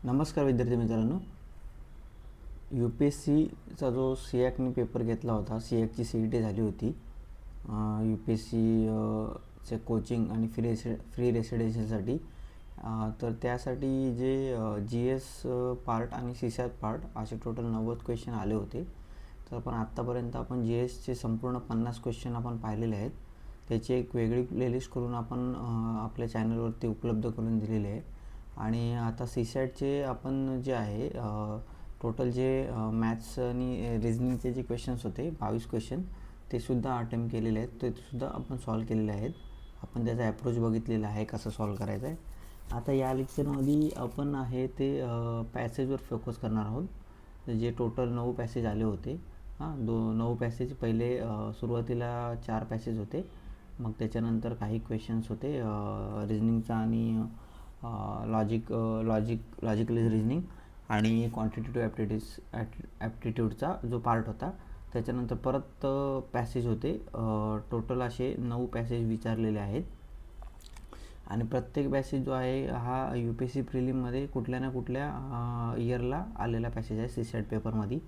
नमस्कार विद्यार्थी मित्रांनो. UPSCचा जो SEACने पेपर घेतला होता, SEACची CET झाली होती. UPSC चे कोचिंग आणि फ्री रेसिडेन्शियलसाठी. तर त्यासाठी जे GS पार्ट आणि CSAT पार्ट असे टोटल 90 क्वेश्चन आले होते. तर आपण आत्तापर्यंत आपण GSचे संपूर्ण 50 क्वेश्चन आपण पाहिलेले आहेत. त्याची एक वेगळी प्लेलिस्ट करून आपण आपल्या चॅनलवरती उपलब्ध करून दिलेली आहे. आणि आता CSATचे आपण जे आहे टोटल जे मॅथ्स आणि रिजनिंगचे जे क्वेश्चन्स होते 22 क्वेश्चन ते सुद्धा अटेम्प्ट केलेले आहेत. ते सुद्धा आपण सॉल्व केलेले आहेत. आपण त्याचा ॲप्रोच बघितलेला आहे कसं सॉल्व करायचं आहे. आता या लेक्चरमध्ये आपण आहे ते पॅसेजवर फोकस करणार आहोत. जे टोटल 9 पॅसेज आले होते. 9 पॅसेज पहिले सुरुवातीला 4 पॅसेज होते. मग त्याच्यानंतर काही क्वेश्चन्स होते रिजनिंगचा आणि लॉजिकल रिजनिंग आणि क्वांटिटेटिव्ह ॲप्टिट्यूडचा जो पार्ट होता. त्याच्यानंतर परत पॅसेज होते. टोटल असे 9 पॅसेज विचारलेले आहेत. आणि प्रत्येक पॅसेज जो आहे हा UPSC प्रिलिममध्ये कुठल्या ना कुठल्या इयरला आलेला पॅसेज आहे. CSAT पेपरमध्ये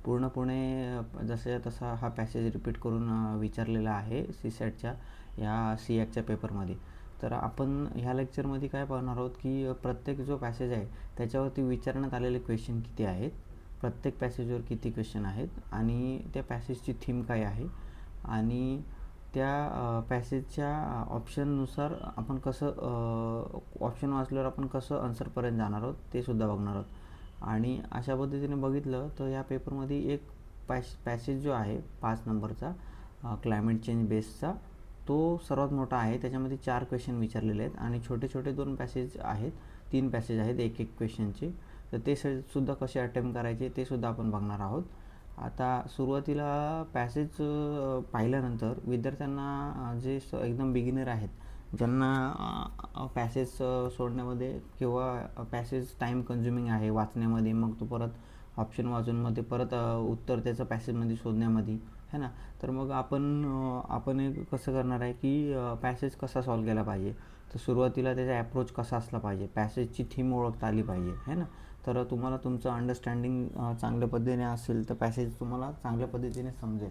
पूर्णपणे जसं तसा हा पॅसेज रिपीट करून विचारलेला आहे CSATच्या या SEACच्या पेपरमध्ये. तर आपण ह्या लेक्चरमध्ये काय पाहणार आहोत की प्रत्येक जो पॅसेज आहे त्याच्यावरती विचारण्यात आलेले क्वेश्चन किती आहेत, प्रत्येक पॅसेजवर किती क्वेश्चन आहेत आणि त्या पॅसेजची थीम काय आहे आणि त्या पॅसेजच्या ऑप्शननुसार आपण कसं ऑप्शन वाचल्यावर आपण कसं आन्सरपर्यंत जाणार आहोत ते सुद्धा बघणार आहोत. आणि अशा पद्धतीने बघितलं तर या पेपरमध्ये एक पॅसेज जो आहे 5 नंबरचा क्लायमेट चेंज बेसचा तो सर्वात मोठा आहे. त्याच्यामध्ये 4 क्वेश्चन विचारलेले आहेत आणि छोटे छोटे 2 पॅसेज आहेत, 3 पॅसेज आहेत एक क्वेश्चनचे. तर ते सुद्धा कसे अटेम्प्ट करायचे ते सुद्धा आपण बघणार आहोत. आता सुरुवातीला पॅसेज पाहिल्यानंतर विद्यार्थ्यांना जे एकदम बिगिनर आहेत, ज्यांना पॅसेज सोडण्यामध्ये किंवा पॅसेज टाईम कन्झ्युमिंग आहे वाचण्यामध्ये, मग तो परत ऑप्शन वाचून मग ते परत उत्तर त्याचं पॅसेजमध्ये शोधण्यामध्ये है ना. तर मग आपण एक कसं करणार आहे की पॅसेज कसा सॉल्व केला पाहिजे. तर सुरुवातीला त्याचा ॲप्रोच कसा असला पाहिजे, पॅसेजची थीम ओळखता आली पाहिजे है ना. तर तुम्हाला तुमचं अंडरस्टँडिंग चांगल्या पद्धतीने असेल तर पॅसेज तुम्हाला चांगल्या पद्धतीने समजेल.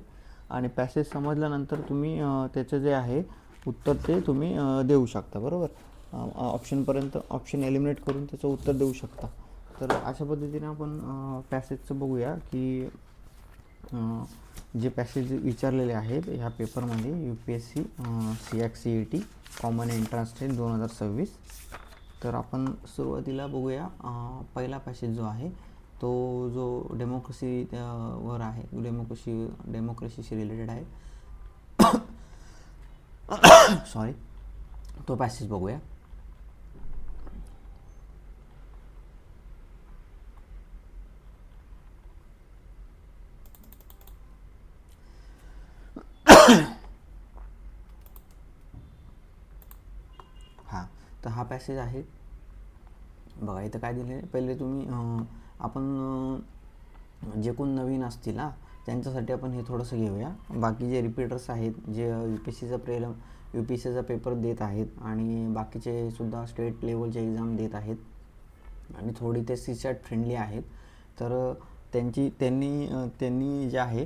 आणि पॅसेज समजल्यानंतर तुम्ही त्याचं जे आहे उत्तर ते तुम्ही देऊ शकता. बरोबर, ऑप्शन एलिमिनेट करून त्याचं उत्तर देऊ शकता. तर अशा पद्धतीने आपण पॅसेजचं बघूया की जे पॅसेज विचारलेले आहेत ह्या पेपरमध्ये UPSC SEAC CET common entrance test 2026. तर आपण सुरुवातीला बघूया. पहिला पॅसेज जो आहे तो जो डेमोक्रेसी वर आहे, डेमोक्रेसीशी रिलेटेड आहे. सॉरी, तो पॅसेज बघूया. तर हा पॅसेज आहे बघा. इथं काय दिले, पहिले तुम्ही आपण जे कोण नवीन असतील त्यांच्यासाठी आपण हे थोडंसं घेऊया. बाकी जे रिपीटर्स आहेत, जे UPSCचा पेपर देत आहेत आणि बाकीचे सुद्धा स्टेट लेवलचे एक्झाम देत आहेत आणि थोडी ते CSAT फ्रेंडली आहेत, तर त्यांनी जे आहे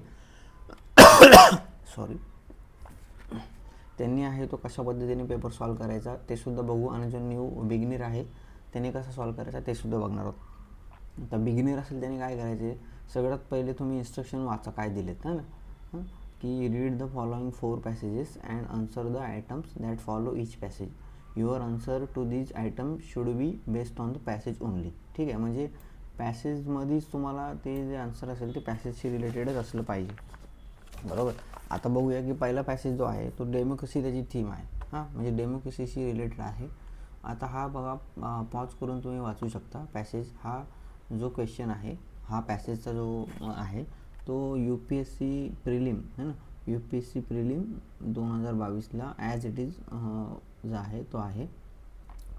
त्यांनी आहे तो कशा पद्धतीने पेपर सॉल्व करायचा ते सुद्धा बघू. आणि जो न्यू बिगिनर आहे त्याने कसं सॉल्व करायचा ते सुद्धा बघणार आहोत. आता बिगिनर असेल त्याने काय करायचे, सगळ्यात पहिले तुम्ही इन्स्ट्रक्शन वाचा काय दिलेत है ना, की read the following 4 passages and answer the items that follow each passage. Your answer to these item should be based on the passage only. ठीक आहे, म्हणजे पॅसेजमध्येच तुम्हाला ते जे आन्सर असेल ते पॅसेजशी रिलेटेडच असलं पाहिजे. बरोबर. आता बघूया की पहिला पॅसेज जो आहे तो डेमोक्रेसी त्याची थीम आहे. म्हणजे डेमोक्रेसीशी रिलेटेड आहे. आता हा बघा, पॉज करून तुम्ही वाचू शकता पॅसेज. हा जो क्वेश्चन आहे हा पॅसेजचा जो आहे तो UPSC प्रिलिम है ना, UPSC प्रिलिम 2022ला ॲज इट इज जो आहे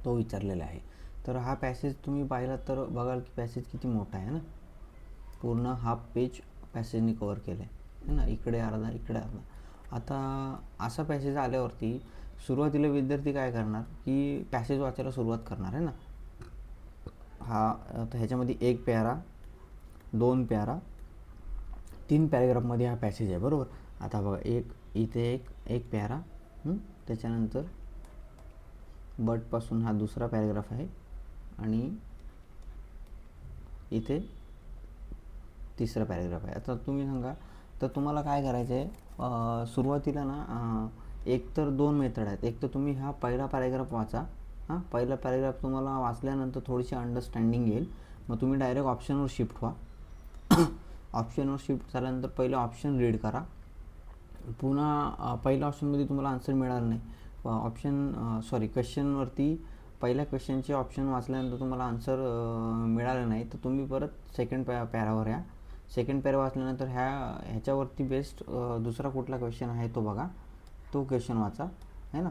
तो विचारलेला आहे. तर हा पॅसेज तुम्ही पाहिला तर बघाल की पॅसेज किती मोठा आहे ना, पूर्ण हाफ पेज पॅसेजने कवर केलं आहे है ना, इकडे अर्धा इकडे अर्धा. आता असा पॅसेज आल्यावरती सुरुवातीला विद्यार्थी काय करणार की पॅसेज वाचायला सुरुवात करणार आहे ना. हा तर ह्याच्यामध्ये 1 पॅरा, 2 पॅरा, 3 पॅरेग्राफमध्ये हा पॅसेज आहे, बरोबर. आता बघा, इथे एक पॅरा, त्याच्यानंतर बटपासून हा दुसरा पॅरेग्राफ आहे आणि इथे तिसरा पॅरेग्राफ आहे. आता तुम्ही सांगा, तर तुम्हाला काय करायचं आहे, सुरुवातीला ना एक तर 2 मेथड आहेत. एक तर तुम्ही हा पहिला पॅरेग्राफ वाचा. पहिला पॅरेग्राफ तुम्हाला वाचल्यानंतर थोडीशी अंडरस्टँडिंग येईल. मग तुम्ही डायरेक्ट ऑप्शनवर शिफ्ट व्हा. ऑप्शनवर शिफ्ट झाल्यानंतर पहिले ऑप्शन रीड करा. पुन्हा पहिल्या ऑप्शनमध्ये तुम्हाला आन्सर मिळालं नाही, क्वेश्चनवरती पहिल्या क्वेश्चनचे ऑप्शन वाचल्यानंतर तुम्हाला आन्सर मिळालं नाही, तर तुम्ही परत सेकंड पॅरावर या. सेकंड पॅरा वाचल्यानंतर ह्याच्यावरती बेस्ट दुसरा कुठला क्वेश्चन आहे तो बघा, तो क्वेश्चन वाचा, है ना.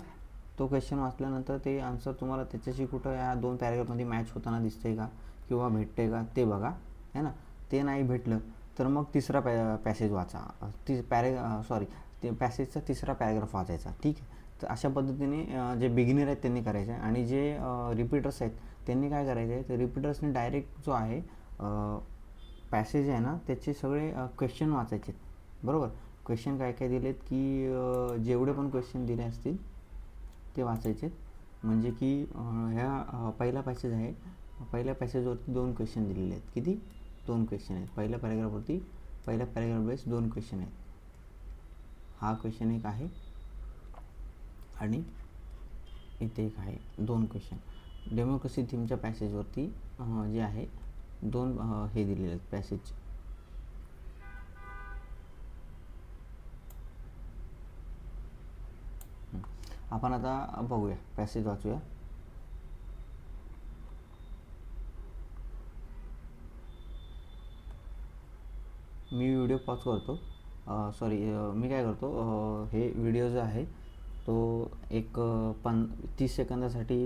तो क्वेश्चन वाचल्यानंतर ते आन्सर तुम्हाला त्याच्याशी कुठं या 2 पॅरेग्राफमध्ये मॅच होताना दिसते का किंवा भेटते का ते बघा, है ना. ते नाही भेटलं तर मग तिसरा पॅसेज वाचा, ते पॅसेजचा तिसरा पॅरेग्राफ वाचायचा, ठीक आहे. तर अशा पद्धतीने जे बिगिनर आहेत त्यांनी करायचं आहे. आणि जे रिपीटर्स आहेत त्यांनी काय करायचं आहे, तर रिपीटर्सने डायरेक्ट जो आहे पॅसेज आहे ना त्याचे सगळे क्वेश्चन वाचायचे, बरोबर. क्वेश्चन काय काय दिलेत की जेवढे पण क्वेश्चन दिले असतील ते वाचायचे. म्हणजे की पहिला पॅसेज आहे, पहिल्या पॅसेजवरती 2 क्वेश्चन दिलेले आहेत. किती? 2 क्वेश्चन आहेत पहिल्या पॅरेग्राफवरती. पहिल्या पॅरेग्राफ बेस 2 क्वेश्चन आहेत. हा क्वेश्चन एक आहे आणि इथे एक आहे, 2 क्वेश्चन. डेमोक्रेसी थीमच्या पॅसेजवरती जे आहे 2 हे दिलेले आहेत पॅसेज. आपण आता बघूया, पॅसेज वाचूया. मी व्हिडिओ पॉज करतो, मी काय करतो, हे व्हिडिओ जो आहे तो एक 30 सेकंदासाठी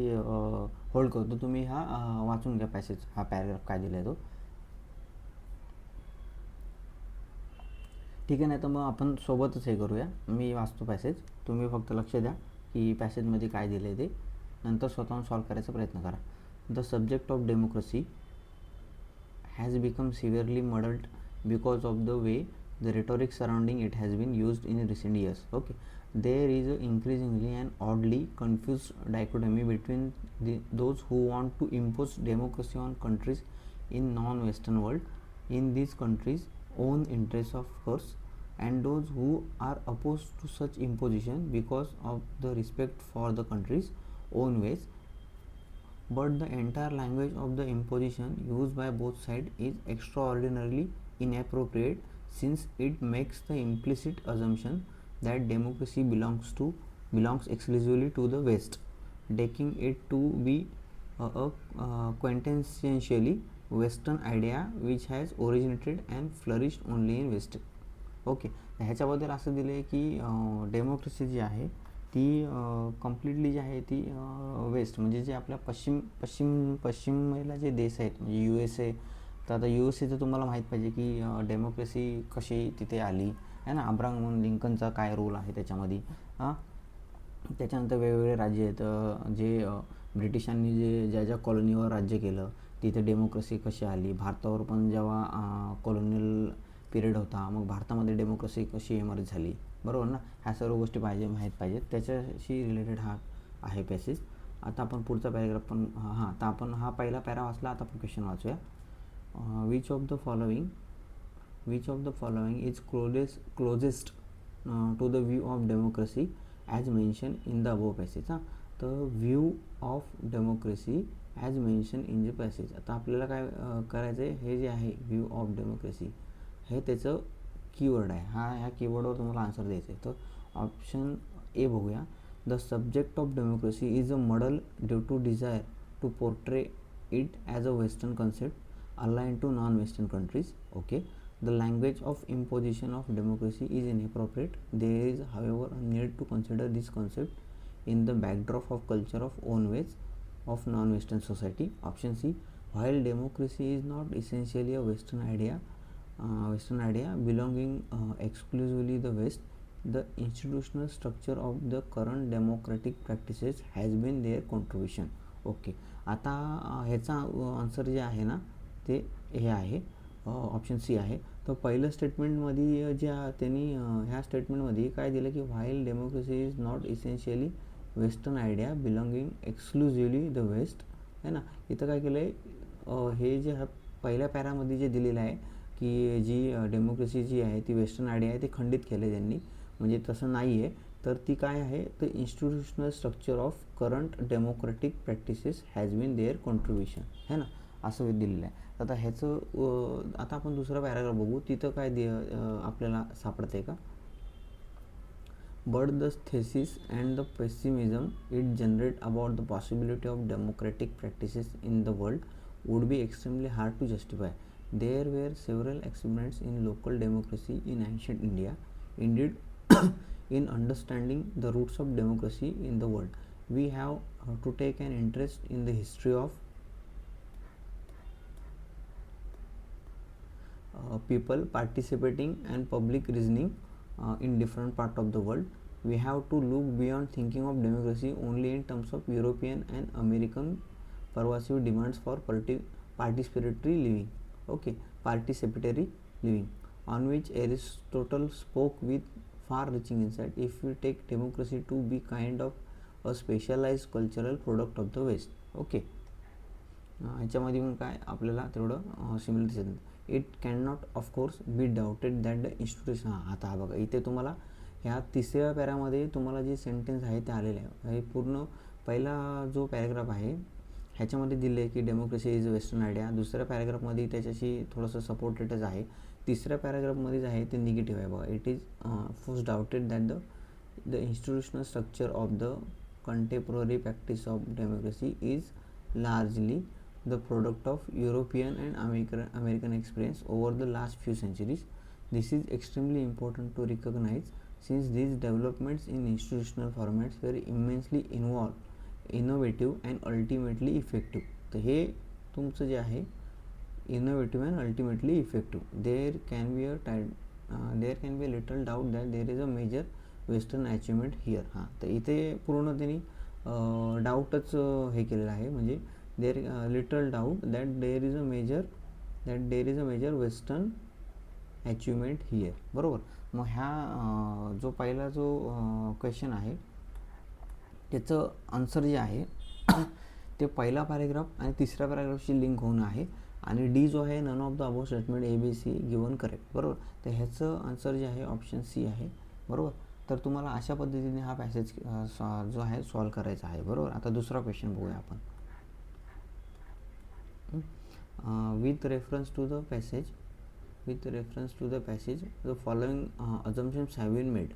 होल्ड करतो. तुम्ही हा वाचून घ्या पॅसेज, हा पॅरेग्राफ काय दिला आहे तो, ठीक आहे. नाही तर मग आपण सोबतच हे करूया. मी वाचतो पॅसेज, तुम्ही फक्त लक्ष द्या की पॅसेजमध्ये काय दिलं आहे ते, नंतर स्वतःहून सॉल्व करायचा प्रयत्न करा. The subject of democracy has become severely muddled because of the way the rhetoric surrounding it has been used in recent years. Okay, there is an increasingly and oddly confused dichotomy between those who want to impose democracy on countries in non-Western world, in these countries' own interests of course, and those who are opposed to such imposition because of the respect for the country's own ways. But the entire language of the imposition used by both sides is extraordinarily inappropriate, since it makes the implicit assumption that democracy belongs exclusively to the West, taking it to be a quintessentially Western idea which has originated and flourished only in West. Okay, ह्याच्याबद्दल असं दिलं आहे की democracy जी आहे ती completely जी आहे ती waste, म्हणजे जे आपल्या पश्चिमेला जे देश आहेत, म्हणजे USA. तर आता USAचं तुम्हाला माहीत पाहिजे की डेमोक्रेसी कशी तिथे आली आहे ना. अब्राहम लिंकनचा काय रोल आहे त्याच्यामध्ये. त्याच्यानंतर वेगवेगळे राज्य आहेत जे ब्रिटिशांनी ज्या ज्या कॉलनीवर राज्य केलं तिथे डेमोक्रेसी कशी आली. भारतावर पण जेव्हा कॉलोनियल पिरियड होता, मग भारतामध्ये डेमोक्रेसी कशी इमर्ज झाली, बरोबर ना. ह्या सर्व गोष्टी माहीत पाहिजेत, त्याच्याशी रिलेटेड हा आहे पॅसेज. आता आपण पुढचा पॅरेग्राफ पण तर आपण हा पहिला पॅरा वाचला, आता आपण क्वेश्चन वाचूया. Which of the following is closest to the view of democracy as mention in the above passage. तर view of democracy as mention in the passage. आता आपल्याला काय करायचं आहे, हे जे आहे व्ह्यू ऑफ डेमोक्रेसी हे त्याचं कीवर्ड आहे. ह्या कीवर्डवर तुम्हाला आन्सर द्यायचं आहे. तर ऑप्शन ए बघूया. The subject of democracy is a model due to desire to portray it as a western concept aligned to non-Western countries. Okay, the language of imposition of democracy is inappropriate. There is, however, a need to consider this concept in the backdrop of culture of own ways of non-Western society. Option C, while democracy is not essentially a Western idea belonging exclusively the West, the institutional structure of the current democratic practices has been their contribution. Okay. आता ह्याचा answer जे आहे ना ते हे आहे, option C आहे. तर पहिलं स्टेटमेंटमध्ये ज्या त्यांनी ह्या स्टेटमेंटमध्ये काय दिलं की while democracy is not essentially western idea belonging exclusively the west, है ना. इथं काय केलं आहे, हे जे पहिल्या पॅरामध्ये जे दिलेलं आहे की जी डेमोक्रेसी जी आहे ती वेस्टर्न आयडिया आहे ते खंडित केलं त्यांनी, म्हणजे तसं नाही आहे. तर ती काय आहे, the institutional structure of current democratic practices has been their contribution, है ना, असं दिलेलं आहे. आता ह्याचं आता आपण दुसरा पॅराग्राफ बघू, तिथं काय आपल्याला सापडतं आहे का. But the thesis and the pessimism it generate about the possibility of democratic practices in the world would be extremely hard to justify. There were several experiments in local democracy in ancient India. Indeed, in understanding the roots of democracy in the world, we have to take an interest in the history of people participating and public reasoning in different part of the world. We have to look beyond thinking of democracy only in terms of European and American pervasive demands for participatory living. Okay, participatory living, on which Aristotle spoke with far-reaching insight. If we take democracy to be kind of a specialized cultural product of the West. Okay, ह्याच्यामध्ये मग काय आपल्याला तेवढं similarities येतं. It can not of course be doubted that the institution. आता बघा इथे तुम्हाला ह्या तिसऱ्या पॅरामध्ये तुम्हाला जे सेंटेन्स आहे ते आलेले आहे. हे पूर्ण पहिला जो पॅराग्राफ आहे ह्याच्यामध्ये दिले आहे की डेमोक्रेसी इज वेस्टर्न आयडिया. दुसऱ्या पॅराग्राफमध्ये त्याच्याशी थोडंसं सपोर्टेडच आहे. तिसऱ्या पॅराग्राफमध्ये जे आहे ते निगेटिव्ह आहे. बघा, it is first doubted that the institutional structure of the contemporary practice of democracy is largely the product of European and American experience over the last few centuries. This is extremely important to recognize since these developments in institutional formats were immensely innovative and ultimately effective. तर हे तुमचं जे आहे innovative and ultimately effective. There can be a little doubt that there is a major western achievement here. हां, तर इथे पूर्ण त्यांनी डाऊटच हे केलेलं आहे, म्हणजे there little doubt that there is a major western achievement here. बरोबर. मग ह्या जो पहिला जो क्वेश्चन आहे त्याचं आन्सर जे आहे ते पहिला पॅरेग्राफ आणि तिसऱ्या पॅरेग्राफची लिंक होणं आहे, आणि डी जो आहे none of the above statement ABC given correct. बरोबर. तर ह्याचं आन्सर जे आहे ऑप्शन सी आहे. बरोबर. तर तुम्हाला अशा पद्धतीने हा पॅसेज जो आहे सॉल्व करायचा आहे. बरोबर. आता दुसरा क्वेश्चन बघूया आपण. With reference to the passage the following assumptions have been made.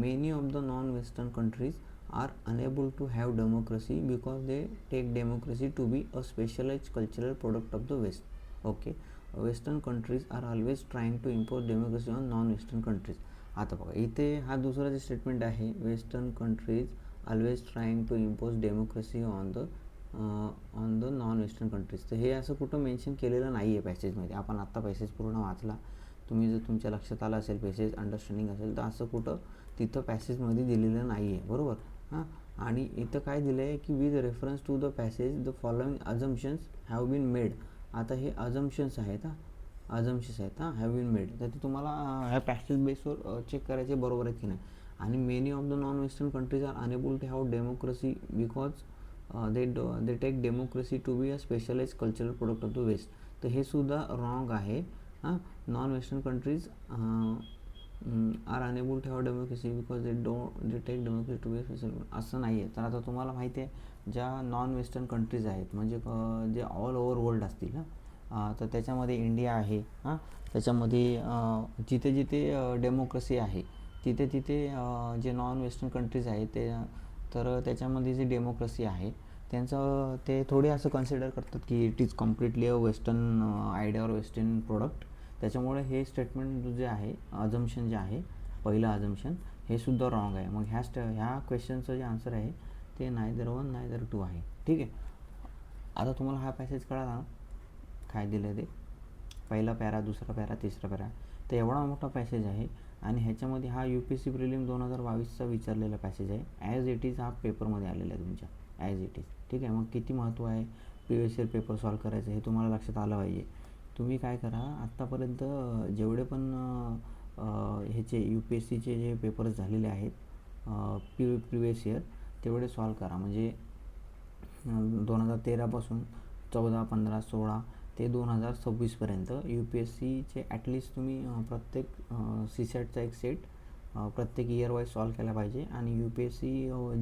Many of the non-Western countries are unable to have democracy because they take democracy to be a specialized cultural product of the West. Okay, Western countries are always trying to impose democracy on non-Western countries. आता बघा इथे हा दुसरा जे statement आहे, western countries always trying to impose democracy on the non western countries. तर हे असं कुठं मेन्शन केलेलं नाही आहे पॅसेजमध्ये. आपण आत्ता पॅसेज पूर्ण वाचला, तुम्ही जर तुमच्या लक्षात आलं असेल, पॅसेज अंडरस्टँडिंग असेल, तर असं कुठं तिथं पॅसेजमध्ये दिलेलं नाही आहे. बरोबर. हां, आणि इथं काय दिलं आहे की with reference to the passage the following assumptions have been made. आता हे अजम्पशन्स आहेत, हॅव बीन मेड. तर ते तुम्हाला ह्या पॅसेज बेसवर चेक करायचे बरोबर आहेत की नाही. आणि many of the non western countries are unable to have democracy because they take democracy to be a specialize cultural product of the west. तर हे सुद्धा रॉंग आहे. हां, non western countries are unable to have democracy because they take democracy to be special, असं नाही आहे. तर आता तुम्हाला माहिती आहे ज्या नॉन वेस्टर्न कंट्रीज आहेत म्हणजे जे ऑल ओव्हर वर्ल्ड असतील ना, तर त्याच्यामध्ये इंडिया आहे. हां, त्याच्यामध्ये जिथे जिथे डेमोक्रेसी आहे तिथे तिथे जे नॉन वेस्टर्न कंट्रीज आहेत ते, तर त्याच्यामध्ये जी डेमोक्रेसी आहे त्यांचं ते थोडे असं कन्सिडर करतात की it is completely a western idea और वेस्टर्न प्रोडक्ट. त्याच्यामुळे हे स्टेटमेंट जे आहे, अजम्पशन जे आहे, पहिलं अजम्पशन हे सुद्धा रॉंग आहे. मग ह्या क्वेश्चनचं जे आन्सर आहे ते नायदर 1 नायदर 2 आहे. ठीक आहे. आता तुम्हाला हा पॅसेज कळाला ना काय दिलं ते, पहिला पॅरा, दुसरा पॅरा, तिसरा पॅरा. तर एवढा मोठा पॅसेज आहे आणि ह्याच्यामध्ये हा UPSC प्रिलिम 2022चा विचारलेला पॅसेज आहे. ॲज इट इज हा पेपरमध्ये आलेला आहे तुमच्या, ॲज इट इज. ठीक आहे. मग किती महत्त्व आहे प्रिवियस इयर पेपर सॉल्व करायचं हे तुम्हाला लक्षात आलं पाहिजे. तुम्ही काय करा, आत्तापर्यंत जेवढे पण ह्याचे UPSCचे जे पेपर्स झालेले आहेत प्रिवियस इयर तेवढे सॉल्व करा. म्हणजे 2013पासून 14, 15, 16 ते 2026पर्यंत UPSCचे ॲटलिस्ट तुम्ही प्रत्येक CSATचा एक सेट प्रत्येक इयर वाईज सॉल्व केला पाहिजे. आणि UPSC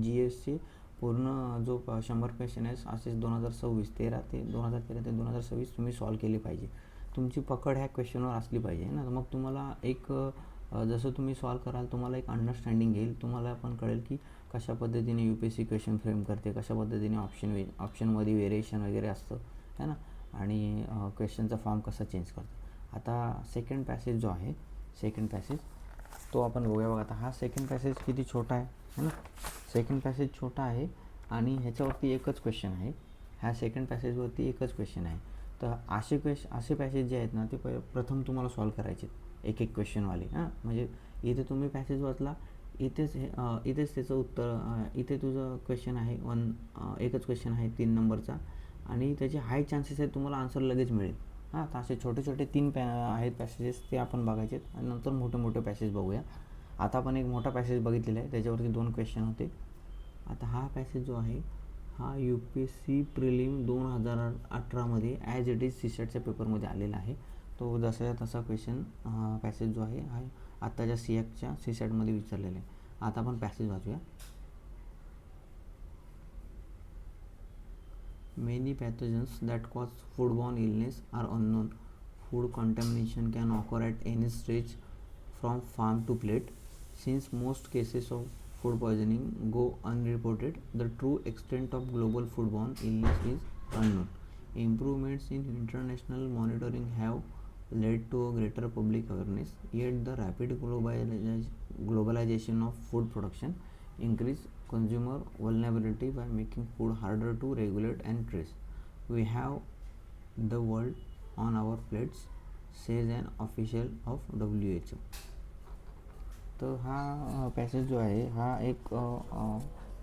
GSचे पूर्ण जो 100 क्वेश्चन आहे असेच 2013 ते 2026 तुम्ही सॉल्व केले पाहिजे. तुमची पकड ह्या क्वेश्चनवर असली पाहिजे ना. मग तुम्हाला एक जसं तुम्ही सॉल्व कराल तुम्हाला एक अंडरस्टँडिंग येईल. तुम्हाला पण कळेल की कशा पद्धतीने UPSC क्वेश्चन फ्रेम करते, कशा पद्धतीने ऑप्शनमध्ये व्हेरिएशन वगैरे असतं है ना, आणि क्वेश्चनचा फॉर्म कसा चेंज करतो. आता सेकंड पॅसेज जो आहे, सेकंड पॅसेज तो आपण बघूया. बघा आता हा सेकंड पॅसेज किती छोटा आहे है ना. सेकंड पॅसेज छोटा आहे आणि ह्याच्यावरती एकच क्वेश्चन आहे. ह्या सेकंड पॅसेजवरती एकच क्वेश्चन आहे. तर असे पॅसेज जे आहेत ना ते प्रथम तुम्हाला सॉल्व करायचे एक एक क्वेश्चनवाले. म्हणजे इथे तुम्ही पॅसेज वाचला, इथेच त्याचं उत्तर, इथे तुझं क्वेश्चन आहे एकच क्वेश्चन आहे 3 नंबरचा आणि त्याचे हाय चान्सेस आहेत तुम्हाला आन्सर लगेच मिळेल. तर असे छोटे छोटे 3 आहेत पॅसेजेस ते आपण बघायचे आणि नंतर मोठे मोठे पॅसेज बघूया. आता आपण एक मोठा पॅसेज बघितलेला आहे, त्याच्यावरती 2 क्वेश्चन होते. आता हा पॅसेज जो आहे हा UPSC प्रिलिम 2018मध्ये ॲज इट इज CSATच्या पेपरमध्ये आलेला आहे. तो जसा तसा क्वेश्चन पॅसेज जो आहे हा आत्ताच्या CSATमध्ये विचारलेला आहे. आता आपण passage वाचूया. Many pathogens that cause foodborne illness are unknown. Food contamination can occur at any stage from farm to plate. Since most cases of food poisoning go unreported, the true extent of global foodborne illness is unknown. Improvements in international monitoring have led to a greater public awareness, yet the rapid globalization of food production increase consumer vulnerability by making food harder to regulate and trace. We have the world on our plates, says an official of WHO. तर हा passage जो आहे हा एक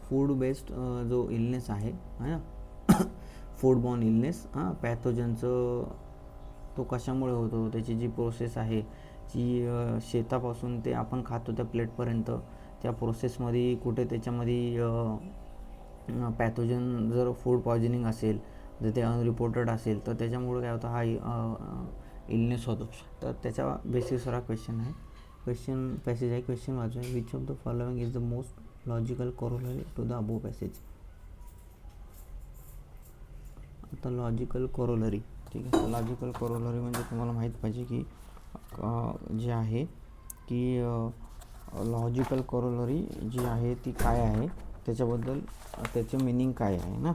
food based जो illness आहे ना, फूडबॉर्न illness, पॅथोजनचं तो कशामुळे होतो, त्याची जी प्रोसेस आहे जी शेतापासून ते आपण खातो त्या प्लेटपर्यंत, त्या प्रोसेसमध्ये कुठे त्याच्यामध्ये पॅथोजन जर फूड पॉयझनिंग असेल, जर ते अनरिपोर्टेड असेल तर त्याच्यामुळे काय होतं, हा इलनेस होतो. तर त्याच्या बेसिसवर हा क्वेश्चन आहे, क्वेश्चन पॅसेज आहे. क्वेश्चन वाचूया. Which of the following is the most logical corollary to the above passage. आता लॉजिकल कोरोलरी, ठीक आहे. लॉजिकल कोरोलरी म्हणजे तुम्हाला माहीत पाहिजे की जे आहे की लॉजिकल कोरोलरी जी आहे ती काय आहे, त्याच्याबद्दल त्याचे मिनिंग काय आहे ना.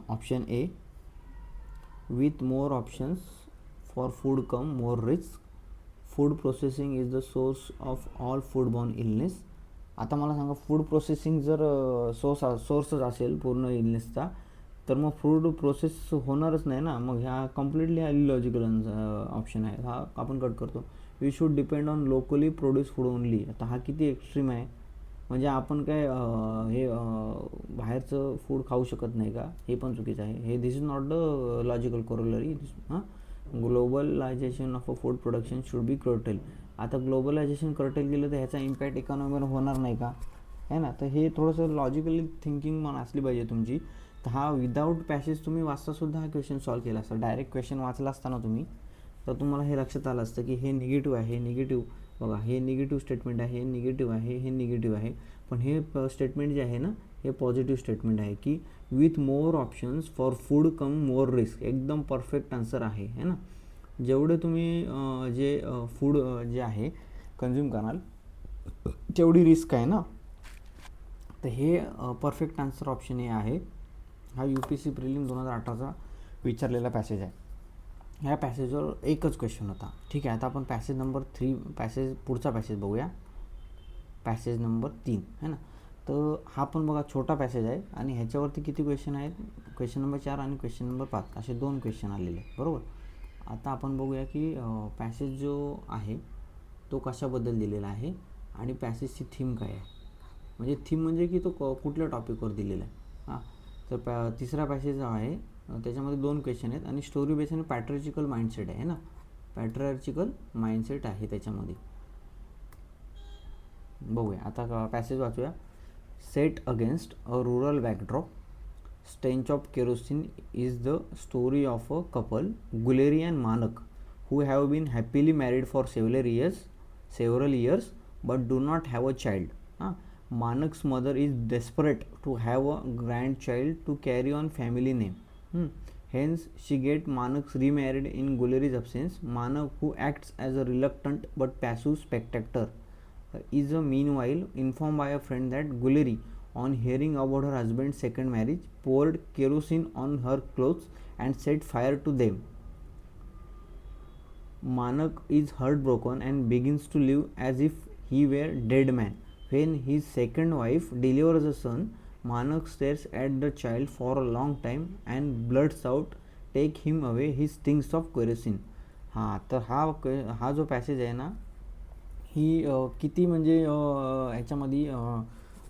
Option A, with more options for food come more risk. Food processing is the source of all foodborne illness. आता मला सांगा, फूड प्रोसेसिंग जर सोर्सच असेल पूर्ण इलनेसचा तर मग फूड प्रोसेस होणारच नाही ना. मग ह्या कम्प्लिटली इलॉजिकल ऑप्शन आहे, हा आपण कट करतो. We should depend on locally produce food only. आता हा किती एक्स्ट्रीम आहे. म्हणजे आपण काय हे बाहेरचं फूड खाऊ शकत नाही का, हे पण चुकीचं आहे. हे this is not the logical corollary. Globalization of a food production should be curtail. आता ग्लोबलायझेशन कर्टेल केलं तर ह्याचा इम्पॅक्ट इकॉनॉमीवर होणार नाही का, आहे ना. तर हे थोडंसं लॉजिकली थिंकिंग मन असली पाहिजे तुमची. तर हा विदाऊट पॅसेज तुम्ही वाचतासुद्धा हा क्वेश्चन सॉल्व केला असता. डायरेक्ट क्वेश्चन वाचला असताना तुम्ही तर तुम्हाला हे लक्षात आलं असतं की हे निगेटिव्ह आहे, हे निगेटिव्ह बघा, हे निगेटिव्ह स्टेटमेंट आहे, हे निगेटिव्ह आहे, हे निगेटिव्ह आहे. पण हे स्टेटमेंट जे आहे ना हे पॉझिटिव्ह स्टेटमेंट आहे की with more options for food come more risk. एकदम परफेक्ट आन्सर आहे ना. जेवढे तुम्ही जे फूड जे आहे कन्झ्युम कराल तेवढी रिस्क आहे ना. तर हे परफेक्ट आन्सर ऑप्शन हे आहे. हा UPSC प्रिलिम 2018चा विचारलेला पॅसेज आहे. ह्या पॅसेजवर एकच क्वेश्चन होता, ठीक आहे. आता आपण पॅसेज नंबर 3 पुढचा पॅसेज बघूया. पॅसेज नंबर 3 है ना. तर हा पण बघा छोटा पॅसेज आहे आणि ह्याच्यावरती किती क्वेश्चन आहेत, क्वेश्चन नंबर 4 आणि क्वेश्चन नंबर 5 असे 2 क्वेश्चन आलेले आहेत, बरोबर. आता आपण बघूया की पॅसेज जो आहे तो कशाबद्दल दिलेला आहे आणि पॅसेजची थीम काय आहे. म्हणजे थीम म्हणजे की तो कुठल्या टॉपिकवर दिलेला आहे. हां, तर तिसरा पॅसेज जो आहे त्याच्यामध्ये 2 क्वेश्चन आहेत आणि स्टोरी बेस आणि पॅट्रियार्चिकल माइंडसेट आहे ना, पॅट्रियार्चिकल माइंडसेट आहे त्याच्यामध्ये. बघूया आता पॅसेज वाचूया. Set against a rural backdrop, stench of kerosene is the story of a couple, Guleri and Manak, who have been happily married for several years but do not have a child. Manak's mother is desperate to have a grandchild to carry on family name. Hence, she gets Manak remarried in Guleri's absence. Manak, who acts as a reluctant but passive spectator, is meanwhile informed by a friend that Guleri, on hearing about her husband's second marriage, poured kerosene on her clothes and set fire to them. Manak is heartbroken and begins to live as if he were a dead man. When his second wife delivers a son, Manak stares at the child for a long time and blurts out, "Take him away, he stinks of kerosene." हां, तर हा जो passage आहे ना, ही किती म्हणजे ह्याच्यामध्ये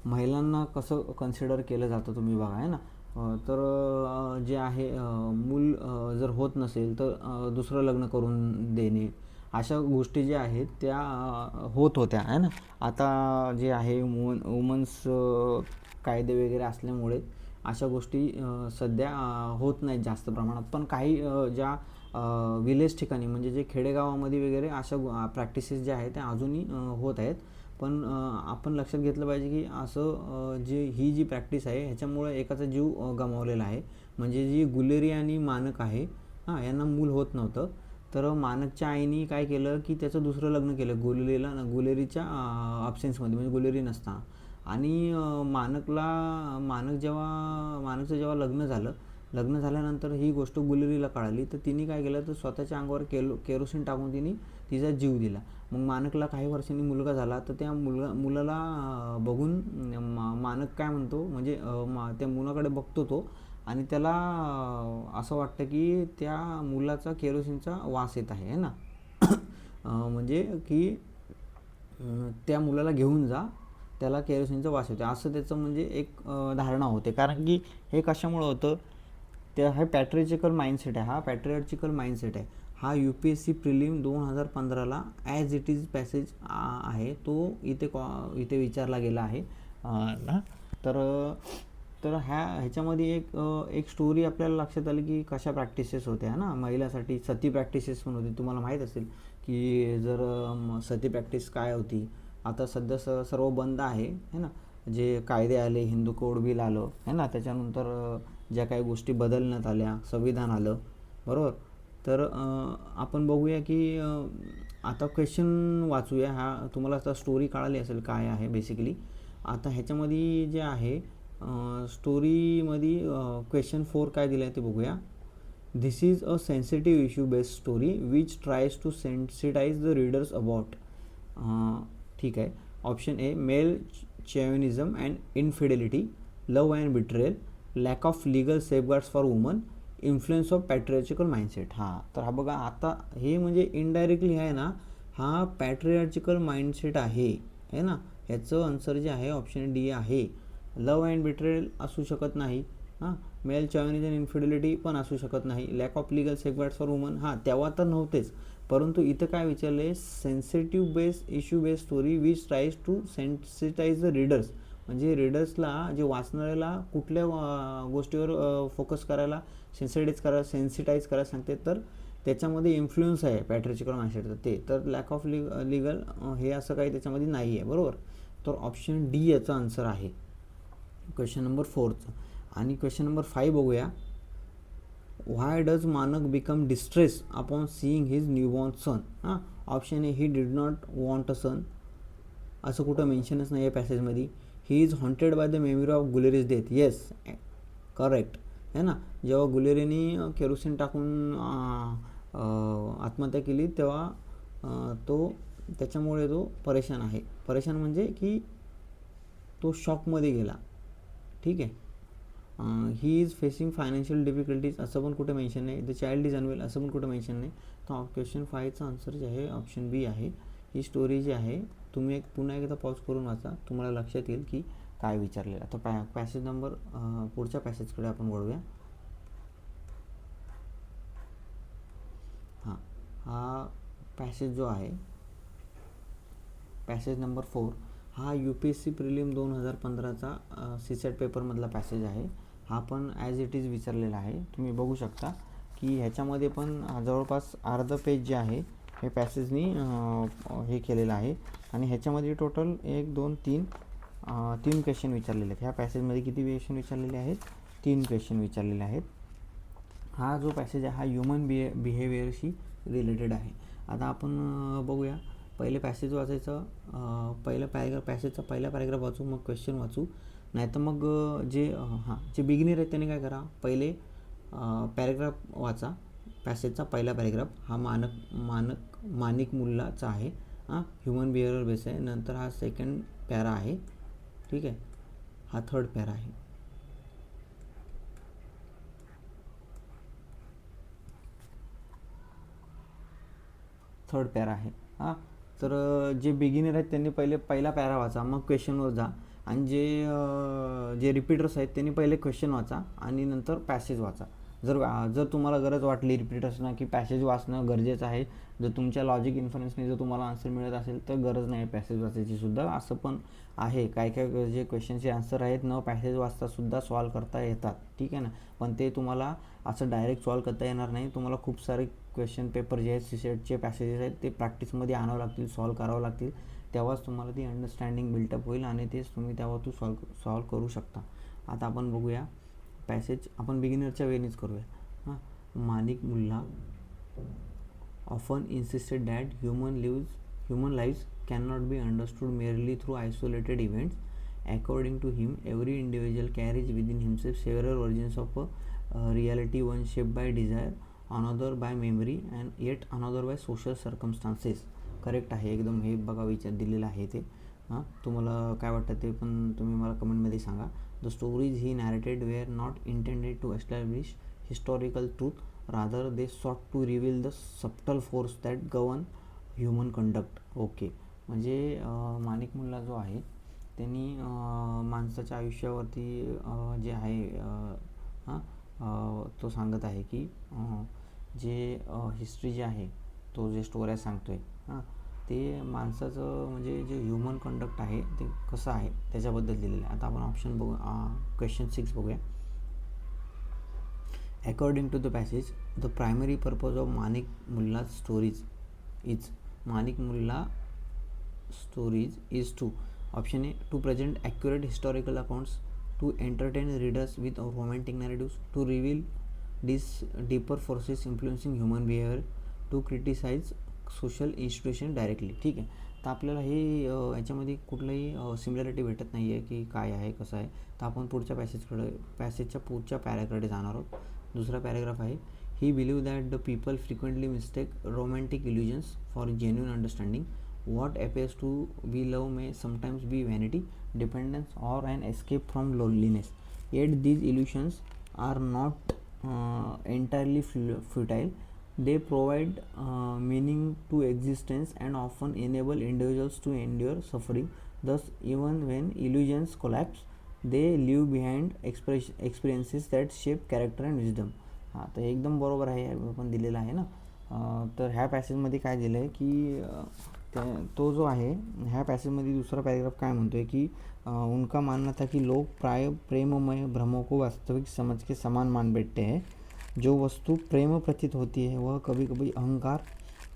महिलांना कसं कन्सिडर केलं जातं तुम्ही बघा आहे ना. तर जे आहे मूल जर होत नसेल तर दुसरं लग्न करून देणे, अशा गोष्टी ज्या आहेत त्या होत होत्या आहे ना. आता जे आहे वुमन्स कायदे वगैरे असल्यामुळे अशा गोष्टी सध्या होत नाहीत जास्त प्रमाणात. पण काही ज्या विलेज ठिकाणी म्हणजे जे खेडेगावामध्ये वगैरे अशा प्रॅक्टिसेस ज्या आहेत त्या अजूनही होत आहेत. पण आपण लक्षात घेतलं पाहिजे की असं ही जी प्रॅक्टिस आहे ह्याच्यामुळे एकाचा जीव गमावलेला आहे. म्हणजे जी गुलेरी आणि मानक आहे, यांना मूल होत नव्हतं. तर मानकच्या आईने काय केलं की त्याचं दुसरं लग्न केलं गुलेरीच्या अब्सेन्समध्ये, म्हणजे गुलेरी नसताना. आणि मानकचं जेव्हा लग्न झाल्यानंतर ही गोष्ट गुलेरीला कळाली. तर तिने काय केलं तर स्वतःच्या अंगावर केरोसिन टाकून तिने तिचा जीव दिला. मग मानकला काही वर्षांनी मुलगा झाला. तर त्या मुलाला बघून मानक काय म्हणतो, म्हणजे त्या मुलाकडे बघतो तो आणि त्याला असं वाटतं की त्या मुलाचा केरोसिनचा वास येत आहे ना. म्हणजे की त्या मुलाला घेऊन जा, त्याला केरोसिनचा वास येतो असं त्याचं म्हणजे एक धारणा होते. कारण की हे कशामुळं होतं, त्या हा पॅट्रियार्चिकल माइंडसेट आहे. हा UPSC प्रिलिम 2015ला ॲज इट इज पॅसेज आहे तो इथे विचारला गेला आहे ना. तर ह्याच्यामध्ये एक स्टोरी आपल्याला लक्षात आली की कशा प्रॅक्टिसेस होत्या ना. महिलासाठी सती प्रॅक्टिसेस पण होती. तुम्हाला माहीत असेल की जर सती प्रॅक्टिस काय होती. आता सध्या सर्व बंद आहे ना. जे कायदे आले, हिंदू कोड बिल आलं आहे ना, त्याच्यानंतर ज्या काही गोष्टी बदलण्यात आल्या, संविधान आलं, बरोबर. तर आपण बघूया की आता क्वेश्चन वाचूया. तुम्हाला आता स्टोरी कळाली असेल काय आहे बेसिकली. आता ह्याच्यामध्ये जे आहे स्टोरीमध्ये क्वेश्चन 4 काय दिलं आहे ते बघूया. This is a sensitive issue based story which tries to sensitize the readers about. ठीक आहे. Option A, male chauvinism and infidelity, love and betrayal, lack of legal safeguards for women, influence of patriarchal mindset. तर हा बघा आता हे म्हणजे indirectly आहे ना, हा पॅट्रियार्चिकल माइंडसेट आहे ना. ह्याचं आन्सर जे आहे ऑप्शन डी आहे. लव्ह अँड बिट्रेल असू शकत नाही. मेल चॉव्हिनिझम इन्फिडेलिटी पण असू शकत नाही. Lack of legal safeguards for woman तेव्हा तर नव्हतेच. परंतु इथं काय विचारले, sensitive issue based story which tries to sensitize the readers. म्हणजे रीडर्सला, जे वाचणाऱ्याला कुठल्या गोष्टीवर फोकस करायला, सेन्सिटाईज करायला सांगते. तर त्याच्यामध्ये इन्फ्लुएन्स आहे पॅट्रियार्चिकल माइंडसेटचं ते. तर लॅक ऑफ लिगल हे असं काही त्याच्यामध्ये नाही आहे, बरोबर. तर ऑप्शन डी याचा आन्सर आहे क्वेश्चन नंबर 4चं. आणि क्वेश्चन नंबर 5 बघूया. Why does Manak become distress upon seeing his newborn son. Option A, he did not want a son. असं कुठं मेन्शनच नाही आहे पॅसेजमध्ये. He is haunted by the memory of Guleri's death. Yes, correct आहे ना. जेव्हा गुलेरीने केरोसिन टाकून आत्महत्या केली तेव्हा त्याच्यामुळे तो परेशान आहे. परेशान म्हणजे की तो शॉकमध्ये गेला. ठीक आहे. He is facing financial difficulties असं पण कुठे मेन्शन नाही. द चाइल्ड इज अनवेल असं पण कुठे मेन्शन नाही. तर क्वेश्चन 5चा आन्सर जे आहे ऑप्शन बी आहे. ही स्टोरी जी आहे तुम्ही पुन्हा एकदा पॉज करून वाचा, तुम्हाला लक्षात येईल की काय विचारलेलं. आता पॅसेज नंबर पुढच्या पॅसेजकडे आपण वळूया. हा पॅसेज जो आहे पॅसेज नंबर 4 हा UPSC प्रिलिम 2015चा सीसेट पेपरमधला पॅसेज आहे. हा पण ॲज इट इज विचारलेला आहे. तुम्ही बघू शकता की ह्याच्यामध्ये पण जवळपास अर्ध पेज जे आहे हे पॅसेजनी हे केलेलं आहे. आणि ह्याच्यामध्ये टोटल 1 2 3 क्वेश्चन विचारलेले आहेत. ह्या पॅसेजमध्ये किती क्वेश्चन विचारलेले आहेत? 3 क्वेश्चन विचारलेले आहेत. हा जो पॅसेज आहे हा ह्युमन बिहेवियरशी रिलेटेड आहे. आता आपण बघूया. पहिले पॅसेज वाचायचं, पॅसेजचा पहिला पॅरेग्राफ वाचू, मग क्वेश्चन वाचू. नाहीतर मग जे बिगिनर आहेत त्यांनी काय करा, पहिले पॅरेग्राफ वाचा. पॅसेजचा पहिला पॅरेग्राफ हा माणिक मुल्लाचा आहे. ह्युमन बिहेवियर बेस आहे. नंतर हा सेकंड पॅरा आहे. ठीक आहे. हा थर्ड पॅरा आहे. तर जे बिगिनर आहेत त्यांनी पहिला पॅरा वाचा, मग क्वेश्चनवर जा. आणि जे रिपीटर्स आहेत त्यांनी पहिले क्वेश्चन वाचा आणि नंतर पॅसेज वाचा. जर तुम्हाला गरज वाटली रिपीटर्सना की पॅसेज वाचणं गरजेचं आहे, जर तुमच्या लॉजिक इन्फरन्सने जर तुम्हाला आन्सर मिळत असेल तर गरज नाही पॅसेज वाचायची सुद्धा. असं पण आहे, काय जे क्वेश्चनचे आन्सर आहेत न पॅसेज वाचतासुद्धा सॉल्व करता येतात. ठीक आहे ना. पण ते तुम्हाला असं डायरेक्ट सॉल्व करता येणार नाही. तुम्हाला खूप सारे क्वेश्चन पेपर जे आहेत सीसेटचे पॅसेजेस आहेत ते प्रॅक्टिसमध्ये आणावं लागतील, सॉल्व करावं लागतील. तेव्हाच तुम्हाला ती अंडरस्टँडिंग बिल्टअप होईल आणि तेच तुम्ही त्यावर सॉल्व करू शकता. आता आपण बघूया पॅसेज. आपण बिगिनरच्या वेळेनेच करूया. Manik Mulla often insisted that human lives cannot be understood merely through isolated events. According to him, every individual carries within himself several versions of reality, one shaped by desire, another by memory, and yet another by social circumstances. Correct आहे एकदम. हे बघा दिलेलं आहे ते. तुम्हाला काय वाटतं ते पण तुम्ही मला कमेंटमध्ये सांगा. The stories he narrated were not intended to establish historical truth, rather they sought to reveal the subtle force that govern human conduct. Okay. म्हणजे माणिक मुल्ला जो आहे त्यांनी माणसाच्या आयुष्यावरती जे आहे तो सांगत आहे की जे हिस्ट्री जे आहे तो जे स्टोऱ्या सांगतो आहे ते माणसाचं म्हणजे जे ह्युमन कंडक्ट आहे ते कसं आहे त्याच्याबद्दल दिलेलं आहे. आता आपण ऑप्शन बघू, क्वेश्चन 6 बघूया. According to the passage, the primary purpose of Manik Mulla's stories is to option A, to present accurate historical accounts, to entertain readers with romantic narratives, to reveal these deeper forces influencing human behavior, to criticize social institution directly. ठीक आहे. तर आपल्याला हे याच्यामध्ये कुठलंही similarity भेटत नाही आहे की काय आहे कसं आहे. तर आपण पुढच्या पॅसेजच्या पुढच्या पॅराकडे जाणार आहोत. दुसरा पॅराग्राफ आहे. He believe that the people frequently mistake romantic illusions for genuine understanding. What appears to be love may sometimes be vanity, dependence, or an escape from loneliness. Yet these illusions are not entirely futile. They provide meaning to existence and often enable individuals to endure suffering. Thus, even when illusions collapse, they leave behind experiences that shape character and wisdom. तर एकदम बरोबर आहे, पण दिलेलं आहे ना. तर ह्या पॅसेजमध्ये काय दिलं आहे की तो जो आहे ह्या पॅसेजमध्ये दुसरा पॅरेग्राफ काय म्हणतो आहे की उनका मानना था कि लोग प्राय प्रेममय भ्रमों को वास्तविक समझ के समान मान बैठते हैं. जो वस्तु प्रेम प्रतीत होती है वह कभी कभी अहंकार,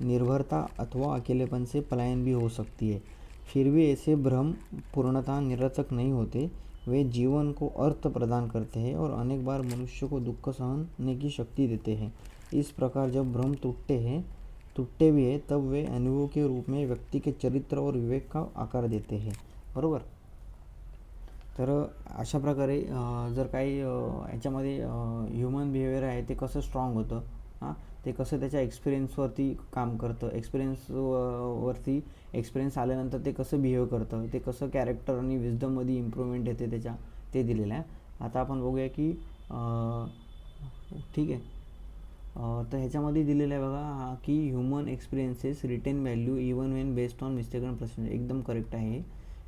निर्भरता अथवा अकेलेपन से पलायन भी हो सकती है. फिर भी ऐसे भ्रम पूर्णतः निरर्थक नहीं होते. वे जीवन को अर्थ प्रदान करते हैं और अनेक बार मनुष्य को दुख सहने की शक्ति देते हैं. इस प्रकार जब भ्रम टूटते भी है तब वे अनुभव के रूप में व्यक्ति के चरित्र और विवेक का आकार देते हैं. बरोबर. तर अशा प्रकारे जर काही याच्यामध्ये ह्युमन बिहेवियर आहे ते कसं स्ट्रॉंग होतं ते कसं त्याच्या एक्सपिरियन्सवरती काम करतं, वरती एक्सपिरियन्स आल्यानंतर ते कसं बिहेव करतं, ते कसं कॅरेक्टर आणि विजडममध्ये इम्प्रूव्हमेंट येते त्याच्या, ते दिलेलं आहे. आता आपण बघूया की ठीक आहे, तर ह्याच्यामध्ये दिलेलं आहे बघा की human experiences retain value even when based on mistaken perception. एकदम करेक्ट आहे.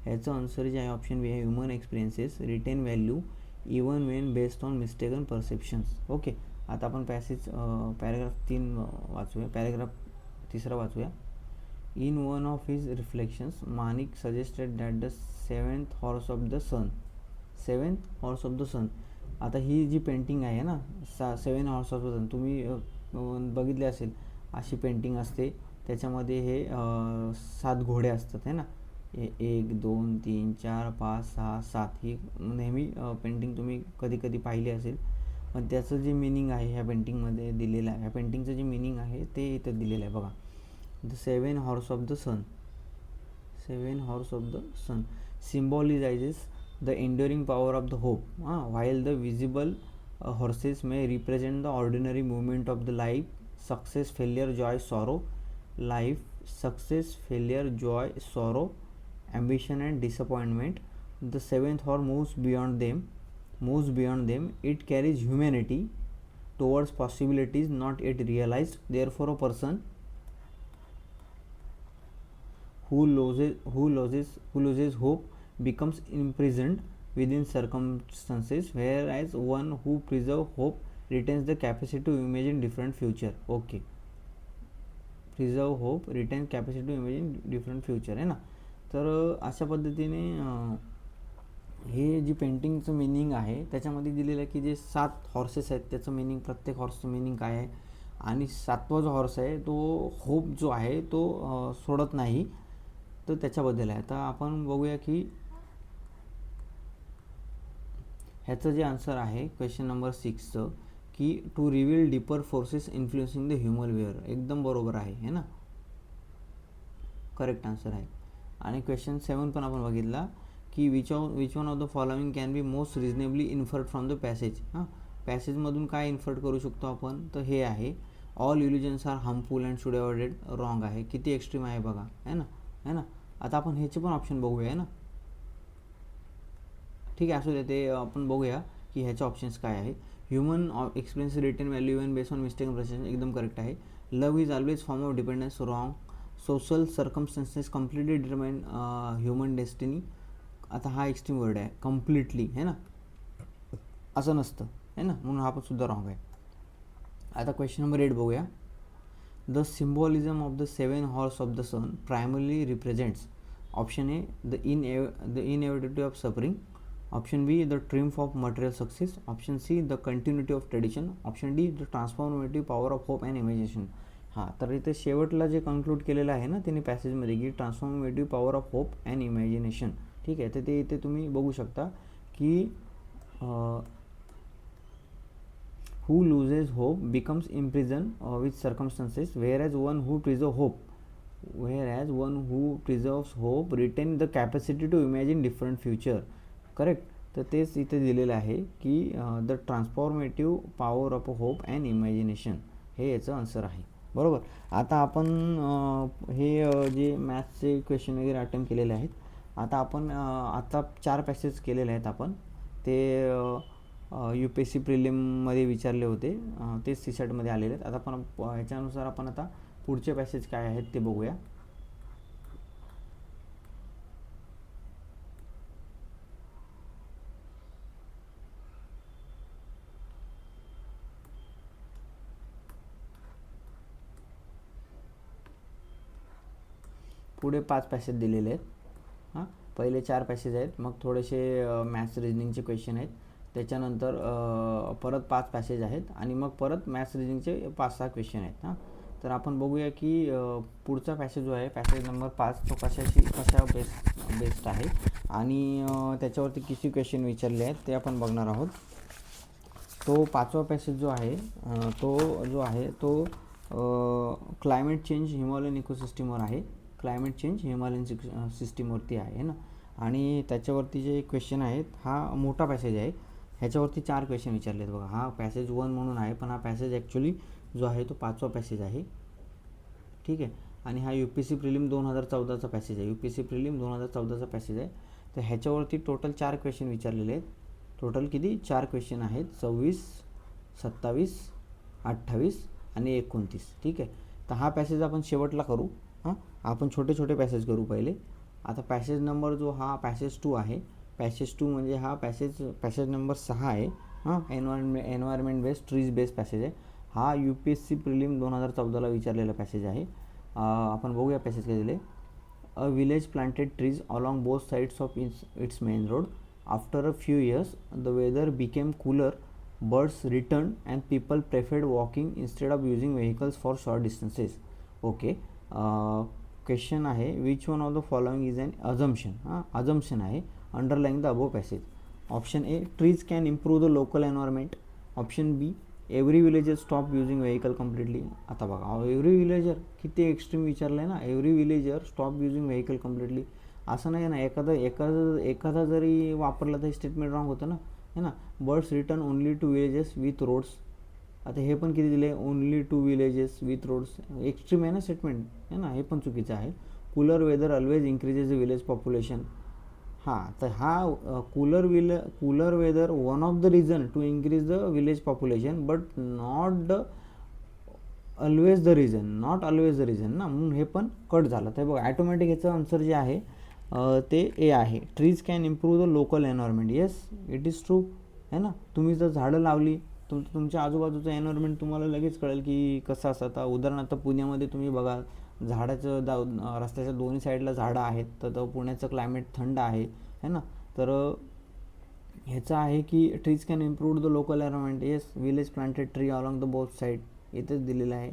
ह्याचं आन्सर जे आहे ऑप्शन बी आहे, human experiences retain value even when based on mistaken perceptions. Okay, आता आपण पॅरेग्राफ 3 वाचूया, पॅरेग्राफ 3 वाचूया. In one of his reflections Manik suggested that the seventh horse of the sun. आता ही जी पेंटिंग आहे ना, 7 हॉर्स ऑफ द सन, तुम्ही बघितले असेल, अशी पेंटिंग असते, त्याच्यामध्ये हे 7 घोडे असतात आहे ना, 1 2 3 4 5 6 7. ही नेहमी पेंटिंग तुम्ही कधी कधी पाहिली असेल, पण त्याचं जे मिनिंग आहे ह्या पेंटिंगमध्ये दिलेलं आहे, ह्या पेंटिंगचं जे मिनिंग आहे ते इथं दिलेलं आहे बघा. The 7 horse of the sun, 7 horse of the sun symbolizes the enduring power of the hope, while the visible horses may represent the ordinary movement of the life, success, failure, joy, sorrow, ambition and disappointment. The seventh horse moves beyond them. It carries humanity towards possibilities not yet realized. Therefore, a person who loses hope becomes imprisoned within circumstances, whereas one who preserves hope retains the capacity to imagine different future. Okay, preserve hope, retain capacity to imagine different future आहे ना. तर अशा पद्धतीने हे जी पेंटिंगचं meaning आहे त्याच्यामध्ये दिलेलं आहे की जे 7 हॉर्सेस आहेत त्याचं मिनिंग, प्रत्येक हॉर्सचं मिनिंग काय आहे, आणि 7वा जो हॉर्स आहे तो होप जो आहे तो सोडत नाही, तर त्याच्याबद्दल आहे. आता आपण बघूया की ह्याचं जे आन्सर आहे क्वेश्चन नंबर 6चं, की to reveal deeper forces influencing the human behaviour. एकदम बरोबर आहे ना, करेक्ट आन्सर आहे. आणि क्वेश्चन 7 पण आपण बघितला की which one of the following can be most reasonably inferred from the passage. पॅसेजमधून काय इन्फर्ट करू शकतो आपण, तर हे आहे all illusions are harmful and should avoided. Wrong आहे. किती एक्स्ट्रीम आहे बघा, है ना. आता आपण ह्याचे पण ऑप्शन बघूया आहे ना. ठीक आहे, असू दे, ते आपण बघूया की ह्याचे ऑप्शन्स काय आहे. Human experience retain value even based on mistaken perception. एकदम करेक्ट आहे. Love is always form of dependence. Wrong. Social circumstances completely determine human destiny. आता हा एक्स्ट्रीम वर्ड आहे, कम्प्लिटली, है ना, असं नसतं है ना, म्हणून हा पण सुद्धा रॉंग आहे. आता क्वेश्चन नंबर 8 बघूया. The symbolism of the 7 horse of the sun primarily represents. Option A the inevitability of suffering. Option B the triumph of material success. Option C the continuity of tradition. Option D the transformative power of hope and imagination. हां, तर इथे शेवटला जे conclude केलेलं आहे ना त्यांनी पॅसेजमध्ये, की transformative power of hope and imagination. ठीक आहे, तर ते इथे तुम्ही बघू शकता की who loses hope becomes imprisoned with circumstances, whereas one who preserves hope retain the capacity to imagine different future. Correct. तर तेच इथे दिलेलं आहे की the transformative power of hope and imagination, हे याचं आन्सर आहे. बरोबर. आता आपण हे जे मॅथ्सचे क्वेश्चन वगैरे अटेम्प्ट केलेले आहेत. आता आपण आता 4 पॅसेज केलेले आहेत आपण, ते UPSC प्रिलिममध्ये विचारले होते, तेच CSATमध्ये आलेले आहेत. आता आपण ह्याच्यानुसार आपण आता पुढचे पॅसेज काय आहेत ते बघूया. पुढे 5 पॅसेज दिलेले आहेत. हां, पहिले 4 पॅसेज आहेत, मग थोडेसे मॅथ्स रिजनिंगचे क्वेश्चन आहेत, त्याच्यानंतर परत 5 पॅसेज आहेत, आणि मग परत मॅथ्स रिजनिंगचे 5-6 क्वेश्चन आहेत. हां, तर आपण बघूया की पुढचा पॅसेज जो आहे, पॅसेज नंबर 5, तो कशा बेस्ड आहे आणि त्याच्यावरती किती क्वेश्चन विचारले आहेत ते आपण बघणार आहोत. तो 5वा पॅसेज जो आहे तो क्लायमेट चेंज हिमालयन इकोसिस्टीमवर आहे. क्लायमेट चेंज हिमालयन सिस्टीमवरती आहे ना, आणि त्याच्यावरती जे क्वेश्चन आहेत, हा मोठा पॅसेज आहे, ह्याच्यावरती 4 क्वेश्चन विचारले आहेत बघा. हा पॅसेज 1 म्हणून आहे, पण हा पॅसेज ॲक्च्युली जो आहे तो 5वा पॅसेज आहे. ठीक आहे. आणि हा UPSC प्रिलिम 2014चा पॅसेज आहे. UPSC प्रिलिम 2014चा पॅसेज आहे. तर ह्याच्यावरती टोटल 4 क्वेश्चन विचारलेले आहेत. टोटल किती 4 क्वेश्चन आहेत, 26, 27, 28 आणि 29. ठीक आहे. तर हा पॅसेज आपण शेवटला करू. आपण छोटे छोटे पॅसेज करू पहिले. आता पॅसेज नंबर जो हा पॅसेज 2 आहे, पॅसेज 2 म्हणजे हा पॅसेज नंबर 6 आहे. Environment based trees based passage आहे. हा UPSC प्रिलिम 2014ला विचारलेला पॅसेज आहे. आपण बघूया पॅसेज काय दिले. A village planted trees along both sides of its main road. After a few years the weather became cooler, birds return and people preferred walking instead of using vehicles for short distances. Okay. Question आहे, which one of the following is an assumption. Assumption आहे underlying the above passage. Option A, trees can improve the local environment. Option B, every villager stop using vehicle completely. आता बघा, every villager किती extreme विचारलं आहे ना. Every villager stop using vehicle completely असं नाही ना. एखादा जरी वापरला तर स्टेटमेंट रॉंग होतं ना, है ना. Birds return only to villages with roads. आता हे पण किती दिले, only to villages with roads. Extreme आहे ना स्टेटमेंट, है ना. हे पण चुकीचं आहे. Cooler weather always increases the village population. तर हा cooler weather one of the reason to increase the village population but not always the reason ना. म्हणून हे पण कट झालं. तर बघा ॲटोमॅटिक याचं आन्सर जे आहे ते ए आहे. Trees can improve the local environment. Yes, it is true, है ना. तुम्ही जर झाडं लावली तुमच्या आजूबाजूचं एन्व्हायरमेंट तुम्हाला लगेच कळेल की कसं असतं. आता उदाहरणार्थ पुण्यामध्ये तुम्ही बघा, झाडाचं रस्त्याच्या दोन्ही साईडला झाडं आहेत, तर पुण्याचं क्लायमेट थंड आहे, है ना. तर ह्याचं आहे की trees can improve the local environment. Yes, village planted tree along the both side. इथेच दिलेलं आहे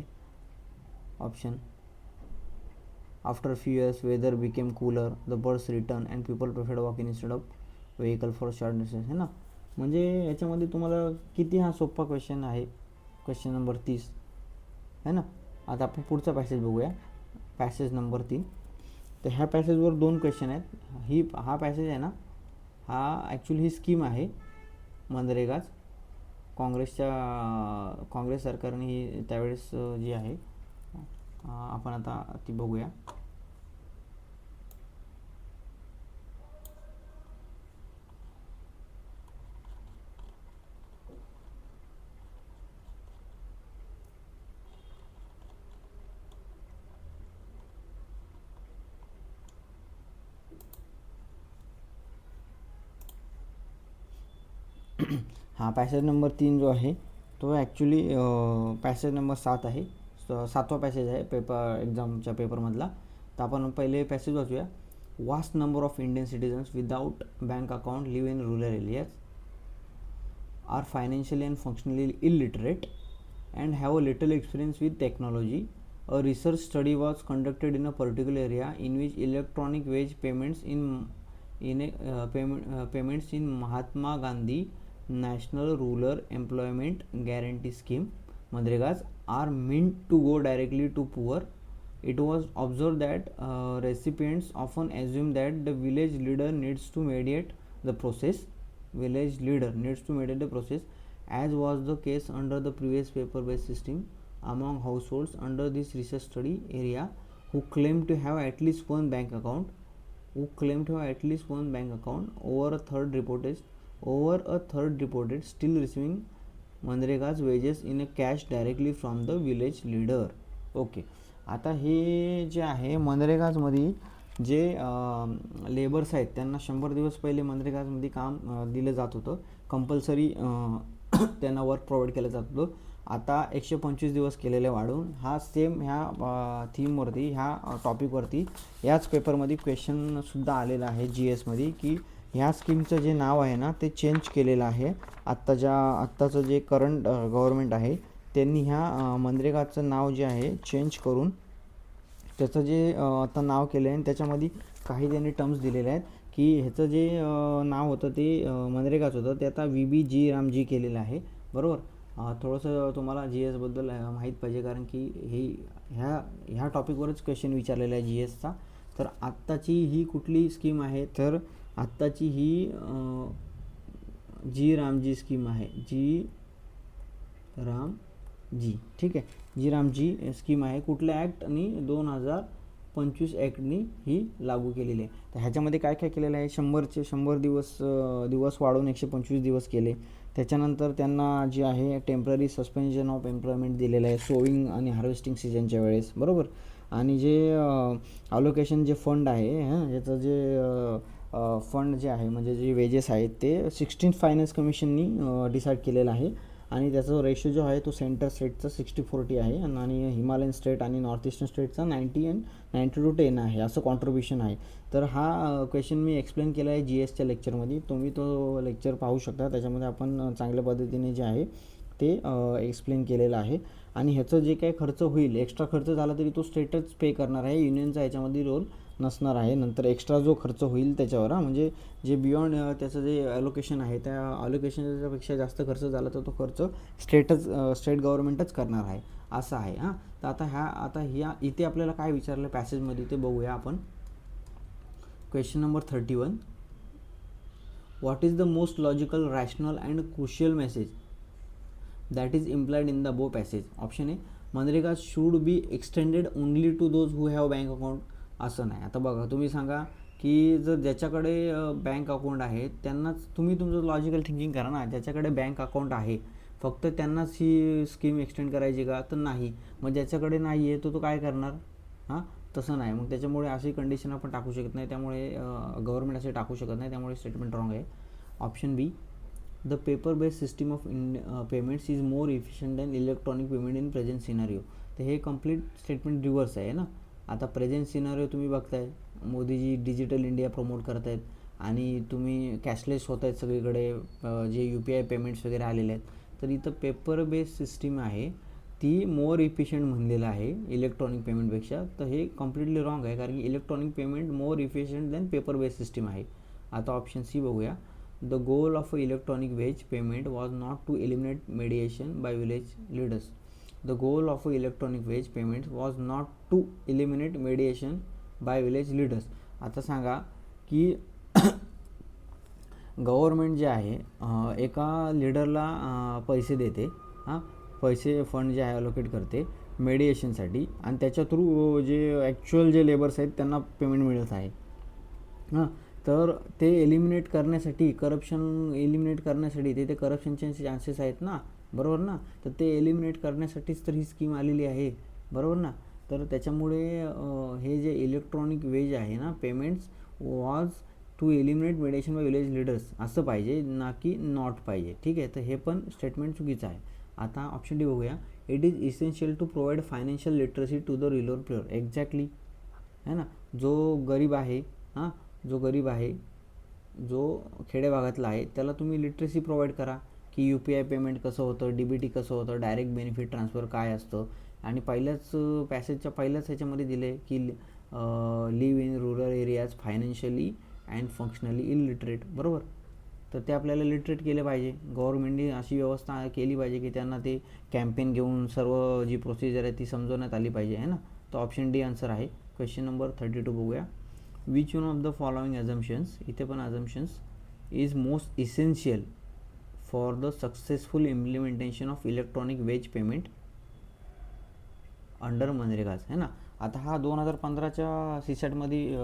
option. After few years weather became cooler, the birds return and people preferred walking instead of vehicle for short distance, है ना. म्हणजे याच्यामध्ये तुम्हाला किती हा सोपा क्वेश्चन आहे, क्वेश्चन नंबर 30, है ना. आता आपण पुढचा पॅसेज बघूया, पॅसेज नंबर 3. तर ह्या पॅसेजवर 2 क्वेश्चन आहेत. हा पॅसेज आहे ना, हा ॲक्च्युली ही स्कीम आहे मनरेगाज. काँग्रेस सरकारने ही त्यावेळेस जी आहे, आपण आता ती बघूया. हा पॅसेज नंबर 3 जो आहे तो ॲक्च्युली पॅसेज नंबर 7 आहे. 7वा पॅसेज आहे एक्झामच्या पेपरमधला. तर आपण पहिले पॅसेज वाचूया. Vast number of Indian citizens without bank account live in rural areas, are financially and functionally illiterate and have a little experience with technology. A research study was conducted in a particular area in which electronic wage payments in Mahatma Gandhi National Rural Employment Guarantee Scheme (Manregas) are meant to go directly to poor. It was observed that recipients often assume that the village leader needs to mediate the process. As was the case under the previous paper-based system. Among households under this research study area who claim to have at least one bank account, over a third reported still receiving मनरेगाज wages in a cash directly from the village leader. Okay. आता हे जे आहे मनरेगाजमध्ये जे labours आहेत त्यांना 100 दिवस पहिले मनरेगाजमध्ये काम दिलं जात होतं. कंपल्सरी त्यांना वर्क प्रोव्हाइड केलं जात होतं. आता 125 दिवस केलेले वाढून. हा सेम ह्या थीमवरती, ह्या टॉपिकवरती याच पेपरमध्ये क्वेश्चनसुद्धा आलेला आहे GSमध्ये, की ह्या स्कीमचं जे नाव आहे ना ते चेंज केलेलं आहे. आत्ताचं जे करंट गव्हर्नमेंट आहे त्यांनी ह्या मनरेगाचं नाव जे आहे चेंज करून त्याचं जे आता नाव केलं आहे आणि त्याच्यामध्ये काही त्यांनी टर्म्स दिलेले आहेत की ह्याचं जे नाव होतं ते मनरेगाचं होतं ते आता VBG रामजी केलेलं आहे. बरोबर. थोडंसं तुम्हाला GSबद्दल माहीत पाहिजे कारण की ह्या टॉपिकवरच क्वेश्चन विचारलेला आहे GSचा. तर आत्ताची ही कुठली स्कीम आहे, तर आत्ताची ही जी रामजी स्कीम आहे. जी रामजी जी, ठीक आहे. जी रामजी स्कीम आहे कुठल्या ॲक्ट आणि 2025 ॲक्टनी ही लागू केलेली आहे. तर ह्याच्यामध्ये काय काय केलेलं आहे, 100 दिवस वाढवून 125 दिवस केले. त्याच्यानंतर त्यांना जे आहे टेम्पररी सस्पेन्शन ऑफ एम्प्लॉयमेंट दिलेलं आहे सोविंग आणि हार्वेस्टिंग सीजनच्या वेळेस, बरोबर. आणि जे अलोकेशन जे फंड आहे याचं जे फंड जे आहे म्हणजे जे वेजेस आहेत ते 16th फायनान्स कमिशननी डिसाईड केलेलं आहे. आणि त्याचा रेशो जो आहे तो सेंटर स्टेटचा 60-40 आहे आणि हिमालयन स्टेट आणि नॉर्थ ईस्टर्न स्टेटचा 90 and 90-10 आहे, असं कॉन्ट्रीब्युशन आहे. तर हा क्वेश्चन मी एक्सप्लेन केला आहे जी एसच्या लेक्चरमध्ये, तुम्ही तो लेक्चर पाहू शकता. त्याच्यामध्ये आपण चांगल्या पद्धतीने जे आहे ते एक्सप्लेन केलेलं आहे. आणि ह्याचं जे काही खर्च होईल, एक्स्ट्रा खर्च झाला तरी तो स्टेटच पे करणार आहे, युनियनचा ह्याच्यामध्ये रोल नसणार आहे. नंतर एक्स्ट्रा जो खर्च होईल त्याच्यावर म्हणजे जे बियॉन्ड त्याचं जे ॲलोकेशन आहे त्या ॲलोकेशनपेक्षा जास्त खर्च झाला तर तो खर्च स्टेट गव्हर्नमेंटच करणार आहे, असं आहे. तर आता ह्या इथे आपल्याला काय विचारलं पॅसेजमध्ये ते बघूया आपण. Question number 31. What is the most logical rational and crucial message that is implied in the above passage. Option A, MNREGA should be extended only to those who have bank account. असं नाही. आता बघा तुम्ही सांगा की जर ज्याच्याकडे बँक अकाउंट आहे त्यांनाच, तुम्ही तुमचं लॉजिकल थिंकिंग करा ना, ज्याच्याकडे बँक अकाउंट आहे फक्त त्यांनाच ही स्कीम एक्सटेंड करायची का, तर नाही. मग ज्याच्याकडे नाही आहे तो काय करणार, तसं नाही. मग त्याच्यामुळे अशी कंडिशन आपण टाकू शकत नाही, त्यामुळे गव्हर्नमेंट असे टाकू शकत नाही, त्यामुळे स्टेटमेंट रॉंग आहे. Option B, the paper based system of payments is more efficient than electronic payment in present scenario. तर हे कम्प्लीट स्टेटमेंट रिव्हर्स आहे ना. आता प्रेझेंट सिनारिओ तुम्ही बघताय, मोदीजी डिजिटल इंडिया प्रमोट करत आहेत आणि तुम्ही कॅशलेस होत आहेत सगळीकडे, जे UPI पेमेंट्स वगैरे आलेले आहेत. तर इथं पेपर बेस्ड सिस्टीम आहे ती मोर इफिशियंट म्हणलेलं आहे इलेक्ट्रॉनिक पेमेंटपेक्षा. तर हे कम्प्लिटली रॉंग आहे, कारण की electronic payment more efficient than paper based system आहे. आता ऑप्शन सी बघूया. The goal of electronic wage payment was not to eliminate mediation by village leaders. The goal of electronic wage payment was not to eliminate mediation by village leaders. आता सांगा की government जे आहे एका लीडरला पैसे देते, पैसे फंड जे आहे अलोकेट करते मेडिएशनसाठी, आणि त्याच्या थ्रू जे ॲक्च्युअल जे लेबर्स आहेत त्यांना पेमेंट मिळत आहे. तर ते एलिमिनेट करण्यासाठी, करप्शन एलिमिनेट करण्यासाठी, ते करप्शनचे चान्सेस आहेत ना, बरोबर ना. तर ते एलिमिनेट करण्यासाठीच तर ही स्कीम आलेली आहे, बरोबर ना. तर त्याच्यामुळे हे जे इलेक्ट्रॉनिक वेज आहे ना payments was to eliminate mediation by village leaders असं पाहिजे, ना की नॉट पाहिजे, ठीक आहे. तर हे पण स्टेटमेंट चुकीचं आहे. आता ऑप्शन डी बघूया. It is essential to provide financial literacy to the rural poor. Exactly है ना. जो गरीब आहे, जो खेडे भागातला आहे त्याला तुम्ही लिटरसी प्रोव्हाइड करा की UPI पेमेंट कसं होतं, DBT कसं होतं, डायरेक्ट बेनिफिट ट्रान्सफर काय असतं. आणि पहिल्याच ह्याच्यामध्ये दिले की leave in rural areas financially and functionally illiterate, बरोबर. तर ते आपल्याला लिटरेट केले पाहिजे. गव्हर्नमेंटने अशी व्यवस्था केली पाहिजे की त्यांना ते कॅम्पेन घेऊन सर्व जी प्रोसिजर आहे ती समजवण्यात आली पाहिजे, है ना. तर ऑप्शन डी आन्सर आहे. क्वेश्चन नंबर 32 बघूया. Which one of the following assumptions, इथे पण assumptions, is most essential for the successful implementation of electronic wage payment under MNREGA's, है ना. आता हा 2015च्या सीसॅटमध्ये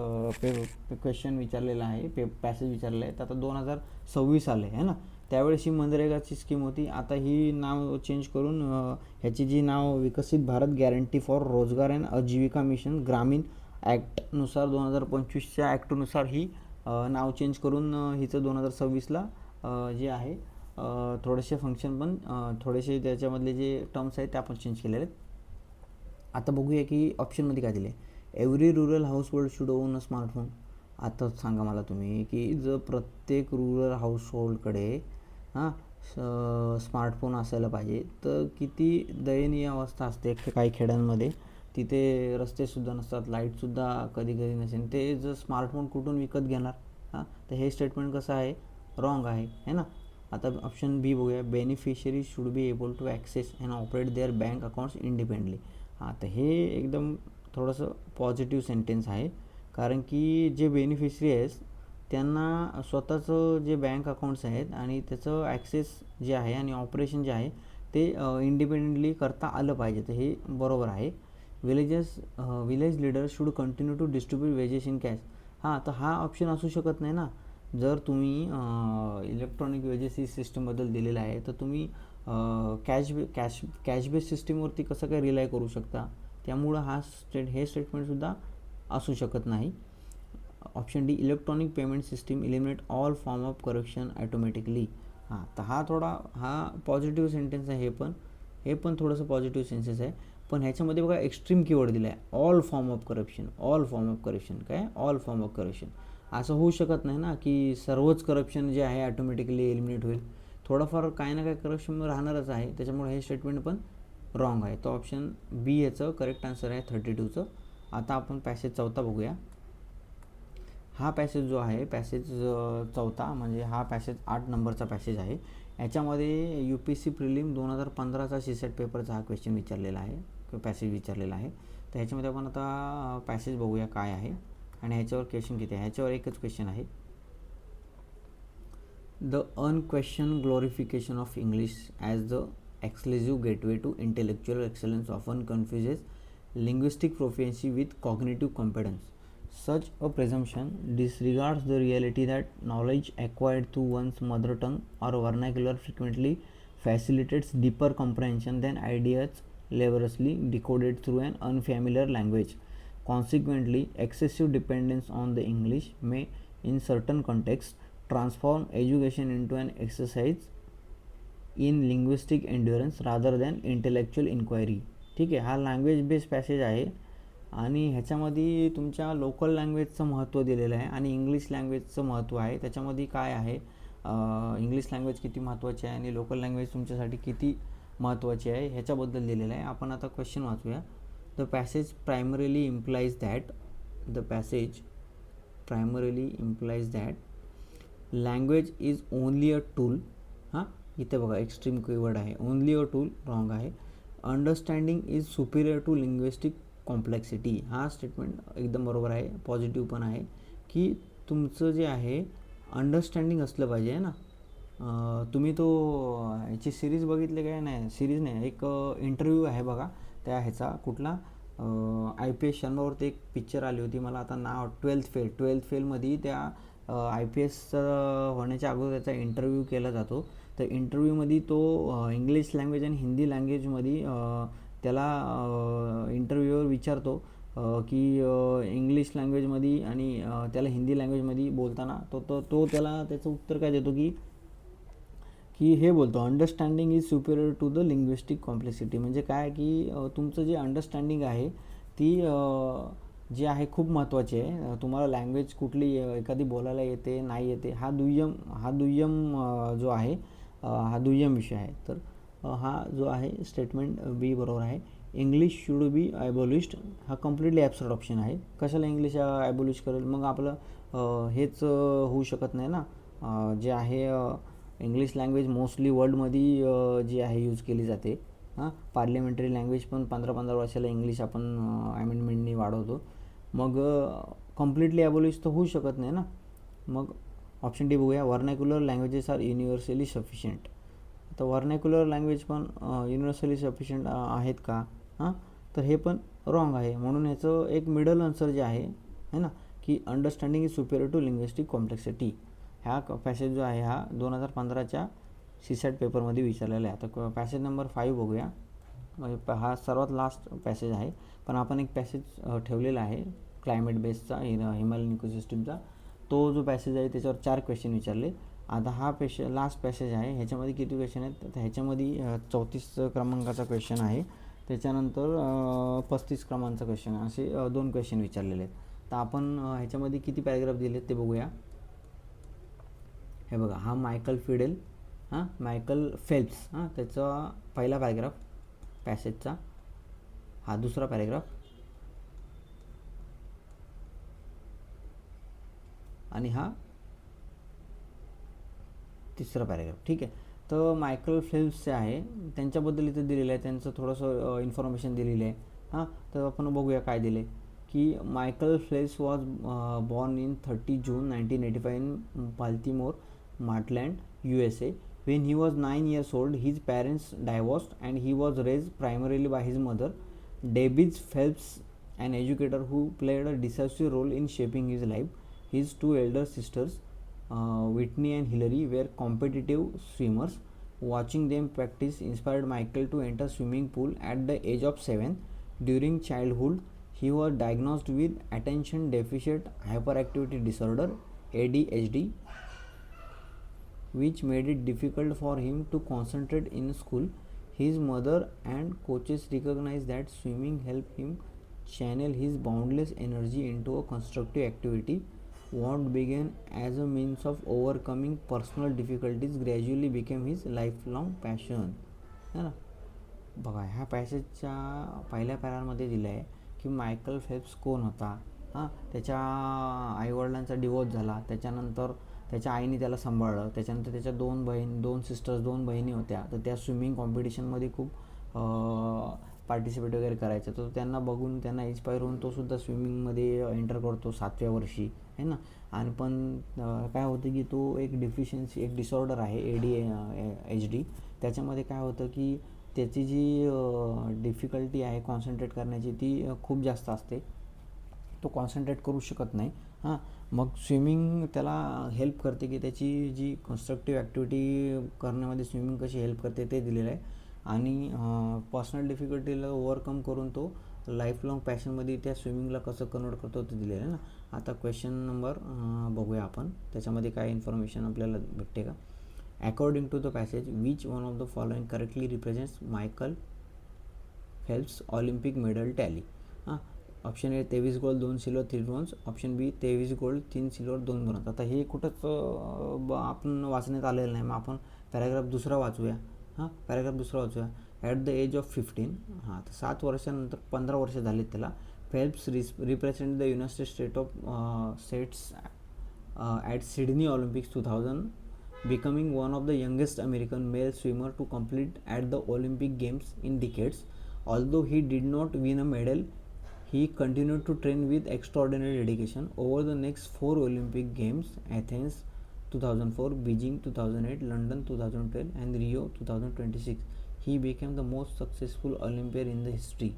क्वेश्चन विचारलेला आहे, पॅसेज विचारलेला आहे. तर आता 2026 आले आहे ना, त्यावेळेस ही मनरेगाची स्कीम होती. आता ही नाव चेंज करून ह्याची जी नाव विकसित भारत गॅरंटी फॉर रोजगार अँड आजीविका मिशन ग्रामीण ॲक्टनुसार 2025च्या ॲक्टनुसार ही नाव चेंज करून हिचं 2026ला जे आहे थोडेसे फंक्शन पण थोडेसे त्याच्यामधले जे टर्म्स आहेत त्या पण चेंज केलेले आहेत. आता बघूया की ऑप्शनमध्ये काय दिले. Every rural house hold should own a smartphone. आता सांगा मला तुम्ही की जर प्रत्येक रुरल हाऊस होल्डकडे स्मार्टफोन असायला पाहिजे, तर किती दयनीय अवस्था असते काही खेड्यांमध्ये. तिथे रस्तेसुद्धा नसतात, लाईटसुद्धा कधी कधी नसेल, ते जर स्मार्टफोन कुठून विकत घेणार. तर हे स्टेटमेंट कसं आहे, रॉंग आहे, है ना. आता ऑप्शन बी बघूया. Beneficiary should be able to access and operate their bank accounts independently. तर हे एकदम थोडंसं पॉझिटिव्ह सेंटेन्स आहे, कारण की जे बेनिफिशरी आहेत त्यांना स्वतःचं जे बँक अकाउंट्स आहेत आणि त्याचं ॲक्सेस जे आहे आणि ऑपरेशन जे आहे ते इंडिपेंडेंटली करता आलं पाहिजे. तर हे बरोबर आहे. Village leader should continue to distribute wages in cash. हां, तर हा ऑप्शन असू शकत नाही ना. जर तुम्ही इलेक्ट्रॉनिक वेजेस ही सिस्टमबद्दल दिलेलं आहे, तर तुम्ही कॅश बेस सिस्टीमवरती कसं काय रिलाय करू शकता. त्यामुळं हे स्टेटमेंटसुद्धा असू शकत नाही. Option D, electronic payment system eliminate all form of corruption automatically. हां, तर हा पॉझिटिव्ह सेंटेन्स आहे. हे पण थोडंसं पॉझिटिव्ह सेन्सेस आहे. पण ह्याच्यामध्ये बघा एक्स्ट्रीम कीवर्ड दिला आहे, all form of corruption. All form of corruption. असं होऊ शकत नाही ना की सर्वच करप्शन जे आहे ॲटोमॅटिकली एलिमिनेट होईल. थोडंफार काही ना काही करप्शन राहणारच आहे. त्याच्यामुळे हे स्टेटमेंट पण रॉंग आहे. तो ऑप्शन बी याचं करेक्ट आन्सर आहे 32चं. आता आपण पॅसेज चौथा बघूया. हा पॅसेज जो आहे, पॅसेज चौथा म्हणजे हा पॅसेज 8 नंबरचा पॅसेज आहे. याच्यामध्ये UPSC प्रिलिम 2015चा सीसेट पेपरचा हा क्वेश्चन विचारलेला आहे, पॅसेज विचारलेला आहे. तर ह्याच्यामध्ये आपण आता पॅसेज बघूया काय आहे आणि ह्याच्यावर क्वेश्चन किती आहे. ह्याच्यावर एकच क्वेश्चन आहे. The unquestion glorification of English as the exclusive gateway to intellectual excellence often confuses linguistic proficiency with cognitive competence. Such a presumption disregards the reality that knowledge acquired through one's mother tongue or vernacular frequently facilitates deeper comprehension than ideas laboriously decoded through an unfamiliar language. Consequently, excessive dependence on the English may, in certain contexts, transform education into an exercise in linguistic endurance rather than intellectual inquiry. ठीक आहे, हा language based passage आहे आणि ह्याच्यामध्ये तुमच्या local लँग्वेजचं महत्त्व दिलेलं आहे आणि इंग्लिश लँग्वेजचं महत्त्व आहे. त्याच्यामध्ये काय आहे, इंग्लिश लँग्वेज किती महत्त्वाची आहे आणि लोकल लँग्वेज तुमच्यासाठी किती महत्त्वाची आहे ह्याच्याबद्दल दिलेलं आहे. आपण आता क्वेश्चन वाचूया. The passage primarily implies that language is only a tool. हां, इथे बघा एक्स्ट्रीम कीवर्ड आहे, ओनली अ टूल, रॉंग आहे. Understanding is superior to linguistic complexity. हा स्टेटमेंट एकदम बरोबर आहे, पॉझिटिव्ह पण आहे की तुमचं जे आहे अंडरस्टँडिंग असलं पाहिजे आहे ना. तुम्ही तो याची सिरीज बघितली काय? नाही, सिरीज नाही, एक इंटरव्ह्यू आहे बघा त्या ह्याचा कुठला IPS चॅनलवरती एक पिक्चर आली होती, मला आता नाव, 12th फेलमध्ये त्या IPS होण्याच्या अगोदर त्याचा इंटरव्ह्यू केला जातो. तर इंटरव्ह्यूमध्ये तो इंग्लिश लँग्वेज आणि हिंदी लँग्वेजमध्ये त्याला इंटरव्ह्यूवर विचारतो की इंग्लिश लँग्वेजमध्ये आणि त्याला हिंदी लँग्वेजमध्ये बोलताना तो त्याला त्याचं उत्तर काय देतो की हे बोलतो, understanding is superior to the linguistic complexity. म्हणजे काय की तुमचं जे अंडरस्टँडिंग आहे ती जी आहे खूप महत्त्वाची आहे. तुम्हाला लँग्वेज कुठली एखादी बोलायला येते नाही येते हा दुय्यम जो आहे हा दुय्यम विषय आहे. तर हा जो आहे स्टेटमेंट बी बरोबर आहे. इंग्लिश शुड बी ॲबॉलिश्ड हा कम्प्लिटली ॲब्सर्ड ऑप्शन आहे. कशाला इंग्लिश ॲबॉलिश करेल, मग आपलं हेच होऊ शकत नाही ना. जे आहे इंग्लिश लँग्वेज मोस्टली वर्ल्डमध्ये जी आहे यूज केली जाते. पार्लिमेंटरी लँग्वेज पण 15-15 वर्षाला इंग्लिश आपण अमेंडमेंटनी वाढवतो. मग कम्प्लिटली ॲबॉलिश तर होऊ शकत नाही ना. मग ऑप्शन डी बघूया, vernacular languages R universally sufficient. तर व्हर्नॅक्युलर लँग्वेज पण युनिव्हर्सली सफिशियंट आहेत का? तर हे पण रॉंग आहे. म्हणून याचं एक मिडल आन्सर जे आहे ना की understanding is superior to linguistic complexity. ह्या पॅसेज जो आहे हा 2015च्या सीसॅट पेपरमध्ये विचारलेला आहे. आता पॅसेज नंबर 5 बघूया. म्हणजे हा सर्वात लास्ट पॅसेज आहे, पण आपण एक पॅसेज ठेवलेला आहे क्लायमेट बेस्डचा, हिमालयन इकोसिस्टमचा. तो जो पॅसेज आहे त्याच्यावर 4 क्वेश्चन विचारले. आता हा लास्ट पॅसेज आहे. ह्याच्यामध्ये किती क्वेश्चन आहेत, तर ह्याच्यामध्ये 34 क्रमांकाचा क्वेश्चन आहे, त्याच्यानंतर 35 क्रमांकाचा क्वेश्चन, असे 2 क्वेश्चन विचारलेले आहेत. तर आपण ह्याच्यामध्ये किती पॅरेग्राफ दिले ते बघूया. हे बघा, हा मायकल फेल्प्स त्याचा पहिला पॅरेग्राफ पॅसेजचा, हा दुसरा पॅरेग्राफ आणि हा तिसरा पॅरेग्राफ. ठीक आहे. तर मायकल फेल्प्स जे आहे त्यांच्याबद्दल इथे दिलेलं आहे, त्यांचं थोडंसं इन्फॉर्मेशन दिलेली आहे. तर आपण बघूया काय दिले की Michael Phelps was born in 30 June 1985 in Baltimore, Maryland, USA. When he was 9 years old, his parents divorced and he was raised primarily by his mother, Debbie Phelps, an educator who played a decisive role in shaping his life. His two elder sisters, Whitney and Hillary, were competitive swimmers. Watching them practice inspired Michael to enter swimming pool at the age of 7. During childhood, he was diagnosed with attention deficit hyperactivity disorder (ADHD), which made it difficult for him to concentrate in school. His mother and coaches recognized that swimming helped him channel his boundless energy into a constructive activity. What began as a means of overcoming personal difficulties gradually became his lifelong passion. है ना. बघा ह्या पॅसेजच्या पहिल्या पॅरामध्ये दिलं आहे की Michael Phelps कोण होता. हां, त्याच्या आईवडिलांचा डिवोर्स झाला, त्याच्यानंतर त्याच्या आईने त्याला सांभाळलं, त्याच्यानंतर त्याच्या दोन बहिणी होत्या, तर त्या स्विमिंग कॉम्पिटिशनमध्ये खूप पार्टिसिपेट वगैरे करायचं, तर त्यांना बघून त्यांना इन्स्पायर होऊन तो सुद्धा स्विमिंगमध्ये एंटर करतो 7व्या वर्षी, आहे ना. आणि पण काय होतं की तो एक डिसऑर्डर आहे ADHD. त्याच्यामध्ये काय होतं की त्याची जी डिफिकल्टी आहे कॉन्सन्ट्रेट करण्याची ती खूप जास्त असते, तो कॉन्सन्ट्रेट करू शकत नाही. हां, मग स्विमिंग त्याला हेल्प करते की त्याची जी कन्स्ट्रक्टिव्ह ॲक्टिव्हिटी करण्यामध्ये स्विमिंग कशी हेल्प करते ते दिलेलं आहे. आणि पर्सनल डिफिकल्टीला ओव्हरकम करून तो लाईफ लाँग पॅशनमध्ये त्या स्विमिंगला कसं कन्वर्ट करतो ते दिलेलं आहे ना. आता क्वेश्चन नंबर बघूया आपण, त्याच्यामध्ये काय इन्फॉर्मेशन आपल्याला भेटते का. According to the passage, which one of the following correctly represents Michael Phelps Olympic medal tally. हां, option A 23 gold 2 silver 3 bronze, option B 23 gold 3 silver 2 bronze. आता हे कुठंच आपण वाचण्यात आलेलं नाही, मग आपण पॅराग्राफ दुसरा वाचूया. ॲट द एज ऑफ 15, हां, तर 7 वर्षानंतर 15 वर्ष झालीत त्याला. Phelps represent the United states at Sydney Olympics 2000, becoming one of the youngest American male swimmer to complete at the Olympic Games in decades. Although he did not win a medal, he continued to train with extraordinary dedication. Over the next 4 Olympic Games, Athens 2004, Beijing 2008, London 2012, and Rio 2026, he became the most successful Olympian in the history.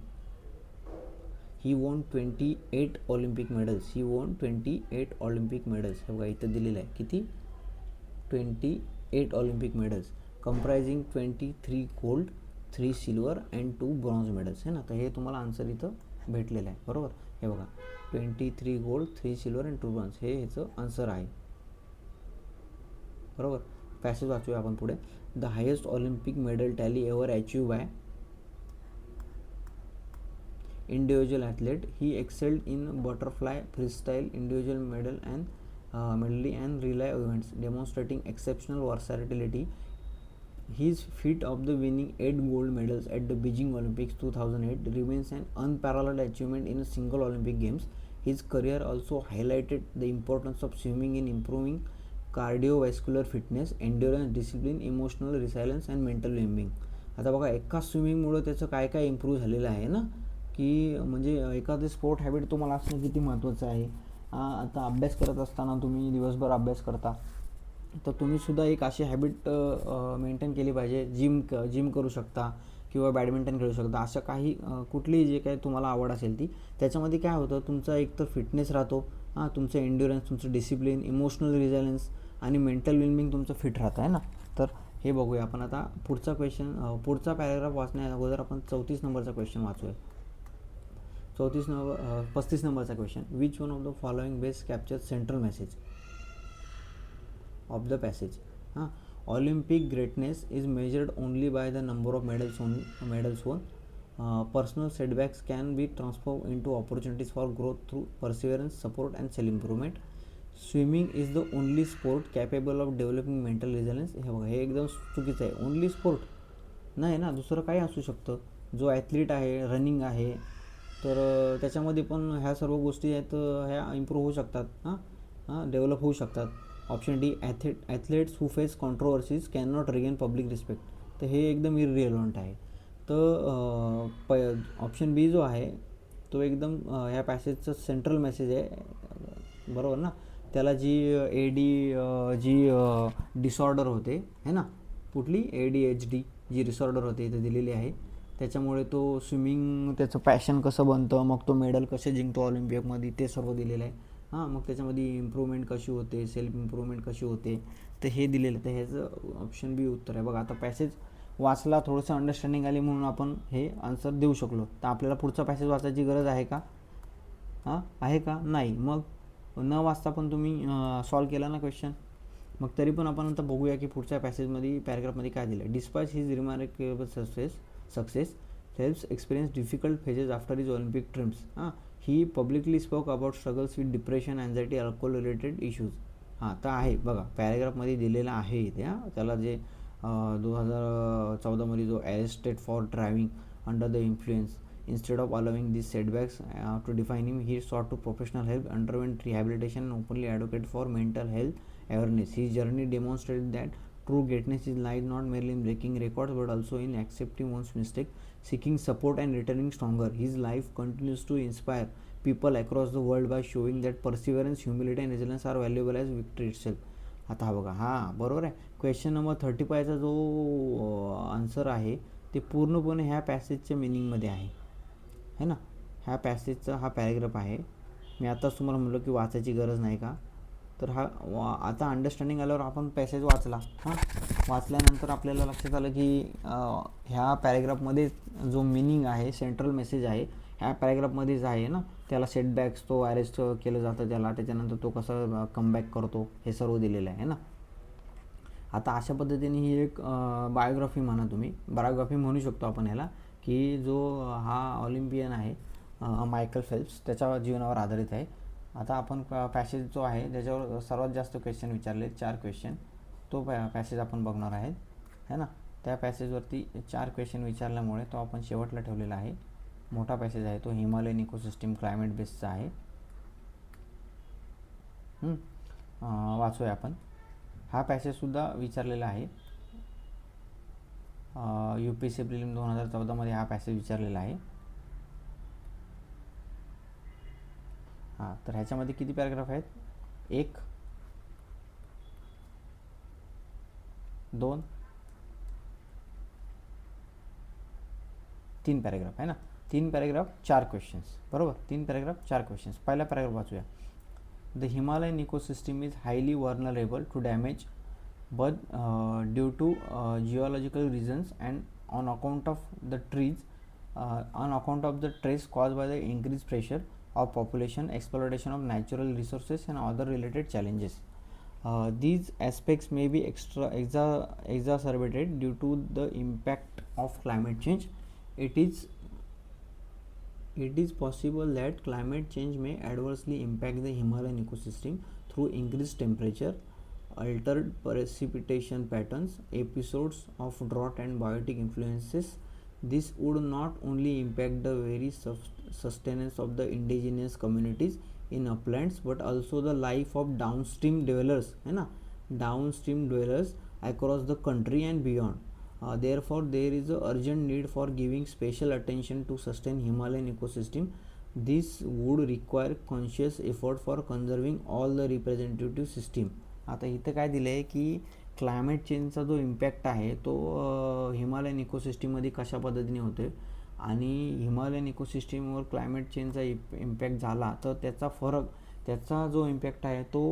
He won 28 Olympic medals. हे बघा इथं दिलेलं आहे किती, 28 Olympic medals comprising 23 gold, 3 silver and 2 bronze medals, है ना. तर हे तुम्हाला आन्सर इथं भेटलेलं आहे, बरोबर. हे बघा 23 गोल्ड 3 सिल्वर अँड 2 ब्रॉन्झ हे ह्याचं आन्सर आहे, बरोबर. पॅसेज वाचूया आपण पुढे. The highest Olympic medal tally ever achieve by individual athlete. He excelled in butterfly, freestyle, individual medley and relay events, demonstrating exceptional versatility. His feat of the winning 8 gold medals at the Beijing Olympics 2008 remains an unparalleled achievement in a single Olympic Games. His career also highlighted the importance of swimming in improving cardiovascular fitness, endurance, discipline, emotional resilience and mental well-being. आता बघा एका स्विमिंगमुळे त्याचं काय काय improve झालेलं आहे ना, की म्हणजे एखादं स्पोर्ट हॅबिट तुम्हाला असणं किती महत्त्वाचं आहे. आता अभ्यास करत असताना तुम्ही दिवसभर अभ्यास करता, तर तुम्हीसुद्धा एक अशी हॅबिट मेंटेन केली पाहिजे. जिम करू शकता किंवा बॅडमिंटन खेळू शकता, अशा काही कुठलीही जे काही तुम्हाला आवड असेल ती. त्याच्यामध्ये काय होतं, तुमचा एक तर फिटनेस राहतो, तुमचं एन्ड्युरन्स, तुमचं डिसिप्लिन, इमोशनल रिझायलन्स आणि मेंटल वेलबिंग तुमचं फिट राहतं आहे ना. तर हे बघूया आपण आता पुढचा पॅराग्राफ वाचण्या अगोदर आपण 34 नंबरचा क्वेश्चन वाचूया. 35 नंबरचा question. Which one of the following best capture central message of the passage. हां, Olympic greatness is measured only by the number of medals won. Personal setbacks can be transform into opportunities for growth through perseverance, support and self improvement. Swimming is the only sport capable of developing mental resilience. हे बघा हे एकदम चुकीचं आहे. Only sport नाही ना, दुसरं काही असू शकतं. जो ॲथलीट आहे, रनिंग आहे, तर त्याच्यामध्ये पण ह्या सर्व गोष्टी आहेत, ह्या इम्प्रूव्ह होऊ शकतात, डेव्हलप होऊ शकतात. Option D, athletes who face controversies can not regain public respect. तर हे एकदम इररिलेव्हंट आहे. तर ऑप्शन बी जो आहे तो एकदम ह्या पॅसेजचं सेंट्रल मेसेज आहे, बरोबर ना. त्याला जी डिसऑर्डर होते है ना, कुठली ADHD जी डिसऑर्डर होते इथे दिलेली आहे. त्याच्यामुळे तो स्विमिंग त्याचं पॅशन कसं बनतं, मग तो मेडल कसे जिंकतो ऑलिम्पिकमध्ये ते सर्व दिलेलं आहे. हां, मग त्याच्यामध्ये इम्प्रूव्हमेंट कशी होते, सेल्फ इम्प्रूव्हमेंट कशी होते, तर हे दिलेलं आहे. तर ह्याचं ऑप्शन बी उत्तर आहे बघा. आता पॅसेज वाचला, थोडंसं अंडरस्टँडिंग आली म्हणून आपण हे आन्सर देऊ शकलो. तर आपल्याला पुढचा पॅसेज वाचायची गरज आहे का? हां, आहे का? नाही. मग न वाचता पण तुम्ही सॉल्व केला ना क्वेश्चन. मग तरी पण आपण आता बघूया की पुढच्या पॅसेजमध्ये पॅराग्राफमध्ये काय दिलं आहे. Despite his remarkable success helps experience difficult phases after his Olympic dreams. He publicly spoke about struggles with depression, anxiety, alcohol related issues. तर आहे बघा, पॅराग्राफमध्ये दिलेलं आहे इथे. त्याला जे 2014मध्ये जो arrested for driving under the influence, instead of allowing these setbacks to define him, he sought to professional help, underwent rehabilitation, and openly advocated for mental health awareness. His journey demonstrated that true greatness is lies not merely in breaking records but also in accepting one's mistake, seeking support, and returning stronger. His life continues to inspire people across the world by showing that perseverance, humility, and resilience are valuable as victory itself. आता हा बघा, बरोबर आहे. Question number 35चा जो answer आहे ते पूर्णपणे ह्या पॅसेजच्या मिनिंगमध्ये आहे ना. ह्या पॅसेजचा हा पॅरेग्राफ आहे. मी आताच तुम्हाला म्हटलं की वाचायची गरज नाही का. तर आता अंडरस्टँडिंग आल्यावर आपण पॅसेज वाचला. वाचल्यानंतर आपल्याला लक्षात आलं की ह्या पॅरेग्राफमध्ये जो मिनिंग आहे, सेंट्रल मेसेज आहे ह्या पॅरेग्राफमध्येच आहे ना. त्याला सेटबॅक्स, तो अरेस्ट केलं जातं त्याला, त्याच्यानंतर तो कसा कमबॅक करतो, हे सर्व दिलेलं आहे ना. आता अशा पद्धतीने ही एक बायोग्राफी म्हणा, तुम्ही बायोग्राफी म्हणू शकतो आपण ह्याला, की जो हा ऑलिम्पियन आहे मायकल फेल्प्स, त्याच्या जीवनावर आधारित आहे. आता आपण पॅसेज जो आहे त्याच्यावर सर्वात जास्त क्वेश्चन विचारले, 4 क्वेश्चन, तो पॅसेज आपण बघणार आहेत है ना. त्या पॅसेजवरती 4 क्वेश्चन विचारल्यामुळे तो आपण शेवटला ठेवलेला आहे. मोठा पॅसेज आहे तो, हिमालयन इकोसिस्टीम क्लायमेट बेस्डचा आहे. वाचूया आपण. हा पॅसेजसुद्धा विचारलेला आहे. UPSC प्रिलिम 2014मध्ये हा पॅसेज विचारलेला आहे. तर ह्याच्यामध्ये किती पॅराग्राफ आहेत? 1, 2, 3 पॅराग्राफ आहे ना. 3 पॅराग्राफ 4 क्वेश्चन्स, बरोबर. 3 पॅराग्राफ 4 क्वेश्चन्स. पहिला पॅराग्राफ वाचूया. The Himalayan ecosystem is highly vulnerable to damage but due to geological reasons and on account of the stress caused by the increased pressure of population, exploitation of natural resources, and other related challenges. These aspects may be exacerbated due to the impact of climate change. It is possible that climate change may adversely impact the Himalayan ecosystem through increased temperature, altered precipitation patterns, episodes of drought, and biotic influences. This would not only impact the very sustenance of the indigenous communities in uplands but also the life of downstream dwellers across the country and beyond. Therefore, there is an urgent need for giving special attention to sustain Himalayan ecosystem. This would require conscious effort for conserving all the representative system. आता इथं काय दिलं आहे की climate चेंजचा जो impact आहे तो Himalayan इकोसिस्टीममध्ये कशा पद्धतीने होतो आणि हिमालयन इकोसिस्टीमवर क्लायमेट चेंजचा इम्पॅक्ट झाला तर त्याचा जो इम्पॅक्ट आहे तो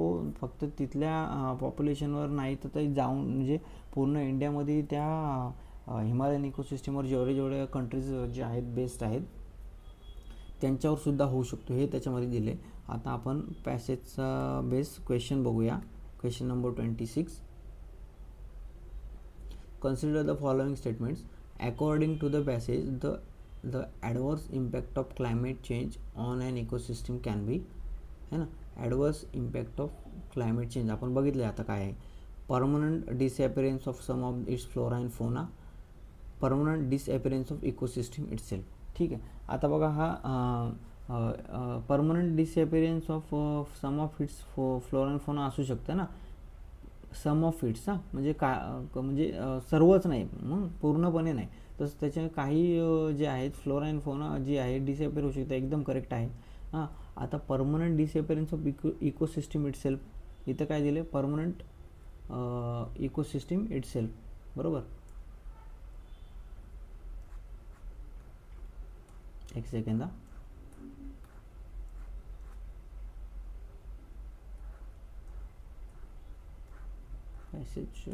फक्त तिथल्या पॉप्युलेशनवर नाही तर ते जाऊन म्हणजे पूर्ण इंडियामध्ये त्या हिमालयन इकोसिस्टीमवर जेवढे कंट्रीज जे आहेत बेस्ड आहेत त्यांच्यावर सुद्धा होऊ शकतो, हे त्याच्यामध्ये दिले. आता आपण पॅसेजचा बेस क्वेश्चन बघूया. Question number 26. Consider the following statements. According to the passage, the adverse impact of climate change on an ecosystem can be, है ना. Adverse impact of climate change आपण बघितले आता काय आहे. Permanent disappearance of some of its flora and fauna, permanent disappearance of ecosystem itself. ठीक आहे. आता बघा हा permanent disappearance of some of its flora and fauna असू शकतं ना. सम ऑफ इट्स म्हणजे म्हणजे सर्वच नाही, मग पूर्णपणे नाही. तसं त्याच्या काही जे आहेत फ्लोरा अँड फौना जी आहे डिसअपिअर होऊ शकते, एकदम करेक्ट आहे. आता permanent disappearance of ecosystem itself, इथं काय दिलं? Permanent ecosystem itself. बरोबर. एक second. Passage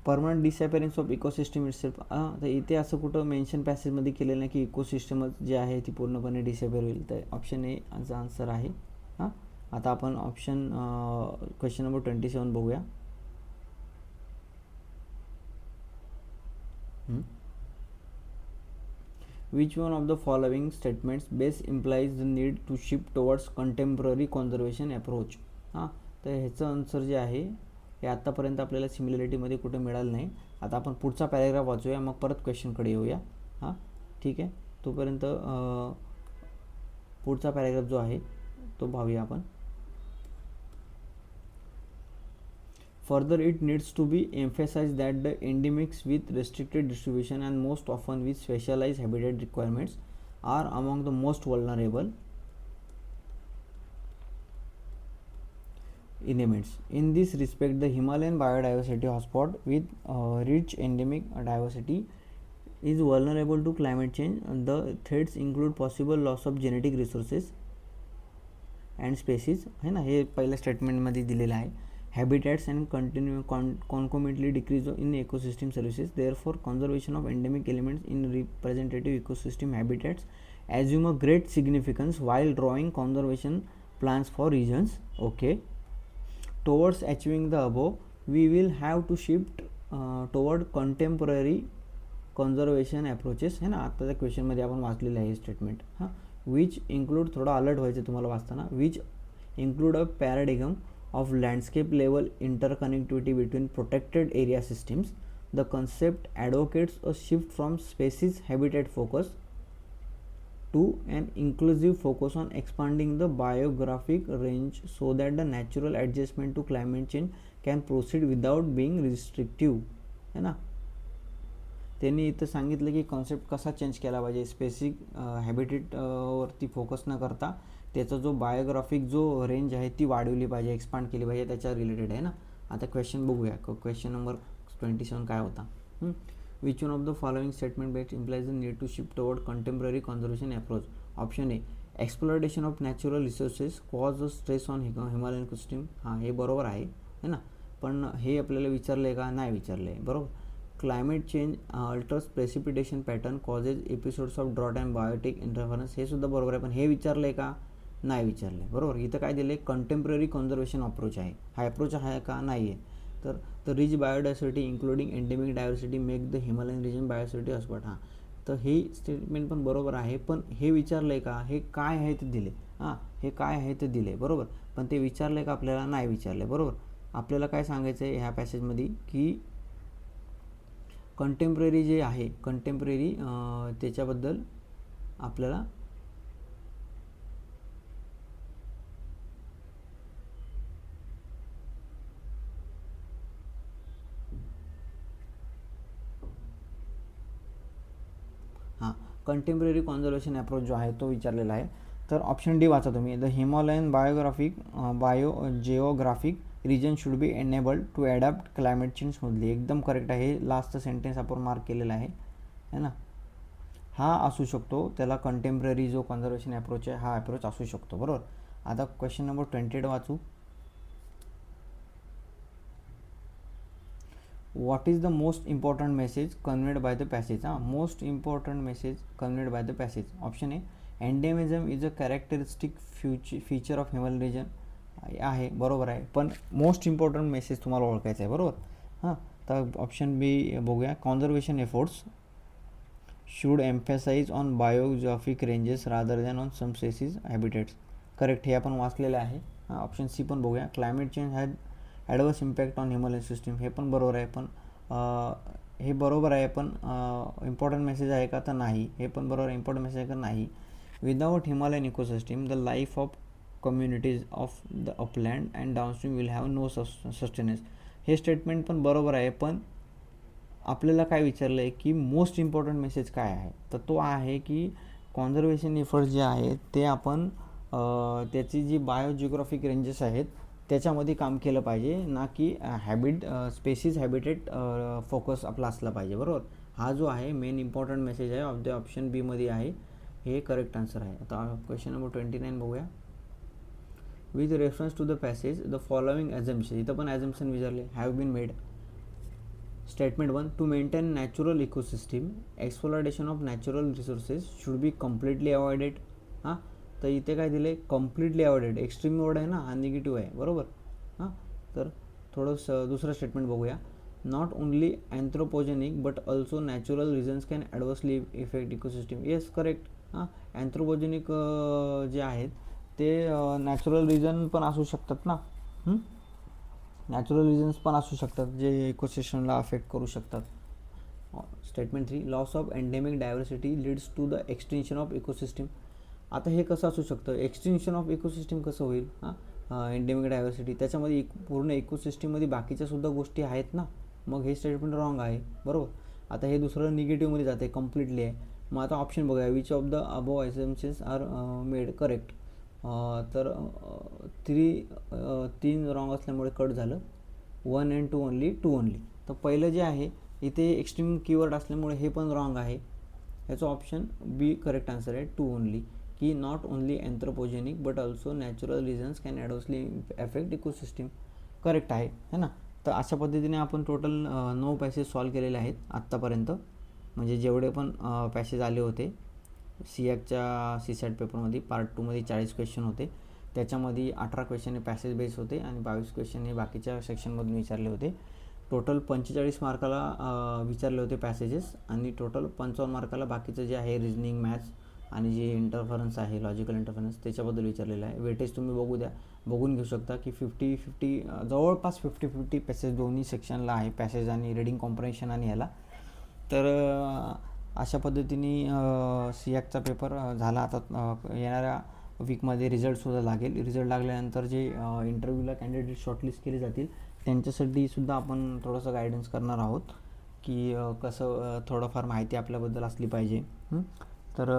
permanent disappearance of ecosystem itself. तर इथे असं कुठं मेन्शन पॅसेजमध्ये केलेलं नाही की इकोसिस्टमच जे आहे ती पूर्णपणे डिसअपिअर होईल. तर ऑप्शन ए याचा आन्सर आहे. हां, आता आपण ऑप्शन क्वेश्चन नंबर 27 बघूया. Which one of the following statements best implies the need to shift towards contemporary conservation approach. हां, तर ह्याचं आन्सर जे आहे हे आत्तापर्यंत आपल्याला सिमिलरिटीमध्ये कुठे मिळालं नाही. आता आपण पुढचा पॅरेग्राफ वाचूया, मग परत क्वेश्चनकडे येऊया. हां, ठीक आहे. तोपर्यंत पुढचा पॅरेग्राफ जो आहे तो पाहूया आपण. Further, it needs to be emphasized that the endemics with restricted distribution and most often with specialized habitat requirements are among the most vulnerable elements. In this respect, the Himalayan biodiversity hotspot with rich endemic diversity is vulnerable to climate change. The threats include possible loss of genetic resources and species, है ना, हे पहिल्या स्टेटमेंटमध्ये दिलेलं आहे. Habitats and concomitantly decrease in ecosystem services. Therefore, conservation of endemic elements in representative ecosystem habitats assume a great significance while drawing conservation plans for regions. Okay. Towards achieving the above, we will have to shift toward contemporary conservation approaches, है ना. आताच्या क्वेश्चनमध्ये आपण वाचलेलं आहे statement. हां, which include, थोडा alert व्हायचं तुम्हाला वाचताना, which include a paradigm of landscape level interconnectivity between protected area systems. The concept advocates a shift from species habitat focus to an inclusive focus on expanding the biographic range so that the natural adjustment to climate change can proceed without being restrictive, है ना. त्यांनी इथं सांगितलं की concept कसा change केला पाहिजे, specific habitat वरती फोकस न करता त्याचा जो बायोग्राफिक जो रेंज आहे ती वाढवली पाहिजे, एक्सपांड केली पाहिजे, त्याच्या रिलेटेड आहे ना. आता क्वेश्चन बघूया. क्वेश्चन नंबर 27 काय होता. Which one of the following statement best implies the need to shift toward contemporary conservation approach. Option A, exploration of natural resources cause a stress on Himalayan ecosystem. हां, हे बरोबर आहे, है ना. पण हे आपल्याला विचारलं आहे का, नाही विचारलं आहे. बरोबर. Climate change alters precipitation pattern causes episodes of drought and biotic interference. हे सुद्धा बरोबर आहे, पण हे विचारलं आहे का, नाही विचारले. बरोबर. इथं काय दिले, कंटेम्पररी कॉन्झर्वेशन अप्रोच आहे. हा अप्रोच आहे का, नाही आहे. तर the rich biodiversity including endemic diversity make the Himalayan region biocity hotspot. हां, तर हे स्टेटमेंट पण बरोबर आहे, पण हे विचारलं आहे का, हे काय आहे ते दिले. हां, हे काय आहे ते दिले. बरोबर. पण ते विचारलं आहे का आपल्याला, नाही विचारलं आहे. बरोबर. आपल्याला काय सांगायचं आहे ह्या पॅसेजमध्ये की कंटेम्पररी जे आहे, कंटेम्पररी त्याच्याबद्दल आपल्याला कंटेम्पररी कॉन्झर्वेशन अप्रोच जो आहे तो विचारलेला आहे. तर ऑप्शन डी वाचा तुम्ही. The Himalayan geographic region should be enabled to adapt climate change smoothly. एकदम करेक्ट आहे. लास्टचं सेंटेन्स आपण मार्क केलेला आहे, है ना. हा असू शकतो, त्याला कंटेम्पररी जो कॉन्झर्वेशन अप्रोच आहे हा अप्रोच असू शकतो. बरोबर. आता क्वेश्चन नंबर 28 वाचू. What is the most important message conveyed by the passage? Most important message conveyed by the passage. Option A, endemism is a characteristic feature of Himalayan region. आहे, बरोबर आहे, पण मोस्ट इम्पॉर्टंट मेसेज तुम्हाला ओळखायचं आहे. बरोबर. हां, तर ऑप्शन बी बघूया. Conservation efforts should emphasize on biographic ranges rather than on some species habitats. Correct, हे आपण वाचलेलं आहे. हां, ऑप्शन सी पण बघूया. Climate change had adverse impact on Himalayan system. हे पण बरोबर आहे, पण हे बरोबर आहे, पण इम्पॉर्टंट मेसेज आहे का, तर नाही. हे पण बरोबर आहे, इम्पॉर्टंट मेसेज आहे का, नाही. Without Himalayan ecosystem the life of communities of the upland and downstream will have no sustenance. हे स्टेटमेंट पण बरोबर आहे, पण आपल्याला काय विचारलं आहे की मोस्ट इम्पॉर्टंट मेसेज काय आहे, तर तो आहे की कॉन्झर्वेशन एफर्ट्स जे आहेत ते आपण त्याची जी बायोजिओग्राफिक रेंजेस आहेत त्याच्यामध्ये काम केलं पाहिजे, ना की स्पेसिस हॅबिटेट फोकस आपला असला पाहिजे, बरोबर. हा जो आहे मेन इम्पॉर्टंट मेसेज आहे ऑफ द ऑप्शन बी मध्ये आहे, हे करेक्ट आन्सर आहे. आता क्वेश्चन नंबर 29 बघूया. With reference to the passage the following assumption, इथं पण ॲझम्पशन विचारले, have been made. Statement 1, to maintain natural ecosystem exploitation of natural resources should be completely avoided. हां, तर इथे काय दिले, कम्प्लिटली अवॉइडेड, एक्स्ट्रीम वर्ड आहे ना, हा निगेटिव्ह आहे, बरोबर. हां, तर थोडंसं दुसरं स्टेटमेंट बघूया. Not only anthropogenic but also natural reasons can adversely effect ecosystem. Yes, correct. हां, अँथ्रोपोजेनिक जे आहेत ते नॅचरल रिझन पण असू शकतात ना, नॅचरल रिझन्स पण असू शकतात जे इकोसिस्टमला अफेक्ट करू शकतात. Statement 3, loss of endemic diversity leads to the extension of ecosystem. आता हे कसं असू शकतं, एक्सटेन्शन ऑफ इकोसिस्टीम कसं होईल. एंडेमिक डायव्हर्सिटी, त्याच्यामध्ये पूर्ण इकोसिस्टीममध्ये बाकीच्यासुद्धा गोष्टी आहेत ना, मग हे स्टेटमेंट रॉंग आहे, बरोबर. आता हे दुसरं निगेटिव्हमध्ये जाते, कम्प्लिटली आहे. मग आता ऑप्शन बघूया, which of the above assumptions are made correct. तर 3 रॉंग असल्यामुळे कट झालं. 1 and 2 ओनली, 2 ओनली. तर पहिलं जे आहे इथे एक्स्ट्रीम कीवर्ड असल्यामुळे हे पण रॉंग आहे. याचं ऑप्शन बी करेक्ट आन्सर आहे, 2 ओनली, की not only anthropogenic but also natural reasons can adversely affect ecosystem, correct आहे, है ना. तर अशा पद्धतीने आपण टोटल 9 पॅसेज सॉल्व केलेले आहेत आत्तापर्यंत, म्हणजे जेवढे पण पॅसेज आले होते सीएकच्या सीसॅट पेपरमध्ये पार्ट 2मध्ये 40 क्वेश्चन होते, त्याच्यामध्ये 18 क्वेश्चन हे पॅसेज बेस होते आणि 22 क्वेश्चन हे बाकीच्या सेक्शनमधून विचारले होते. टोटल 45 मार्काला विचारले होते पॅसेजेस आणि टोटल 55 मार्काला बाकीचं जे आहे रिजनिंग, मॅथ्स आणि जे इंटरफरन्स आहे, लॉजिकल इंटरफरन्स, त्याच्याबद्दल विचारलेलं आहे. वेटेज तुम्ही बघून घेऊ शकता की 50-50 जवळपास 50-50 पॅसेज दोन्ही सेक्शनला आहे, पॅसेज आणि रिडिंग कॉम्प्रेन्शन आणि ह्याला. तर अशा पद्धतीने सीएकचा पेपर झाला. आता येणाऱ्या वीकमध्ये रिझल्टसुद्धा लागेल. रिझल्ट लागल्यानंतर जे इंटरव्ह्यूला कॅन्डिडेट शॉर्टलिस्ट केले जातील त्यांच्यासाठी सुद्धा आपण थोडंसं गायडन्स करणार आहोत, की कसं थोडंफार माहिती आपल्याबद्दल असली पाहिजे. तर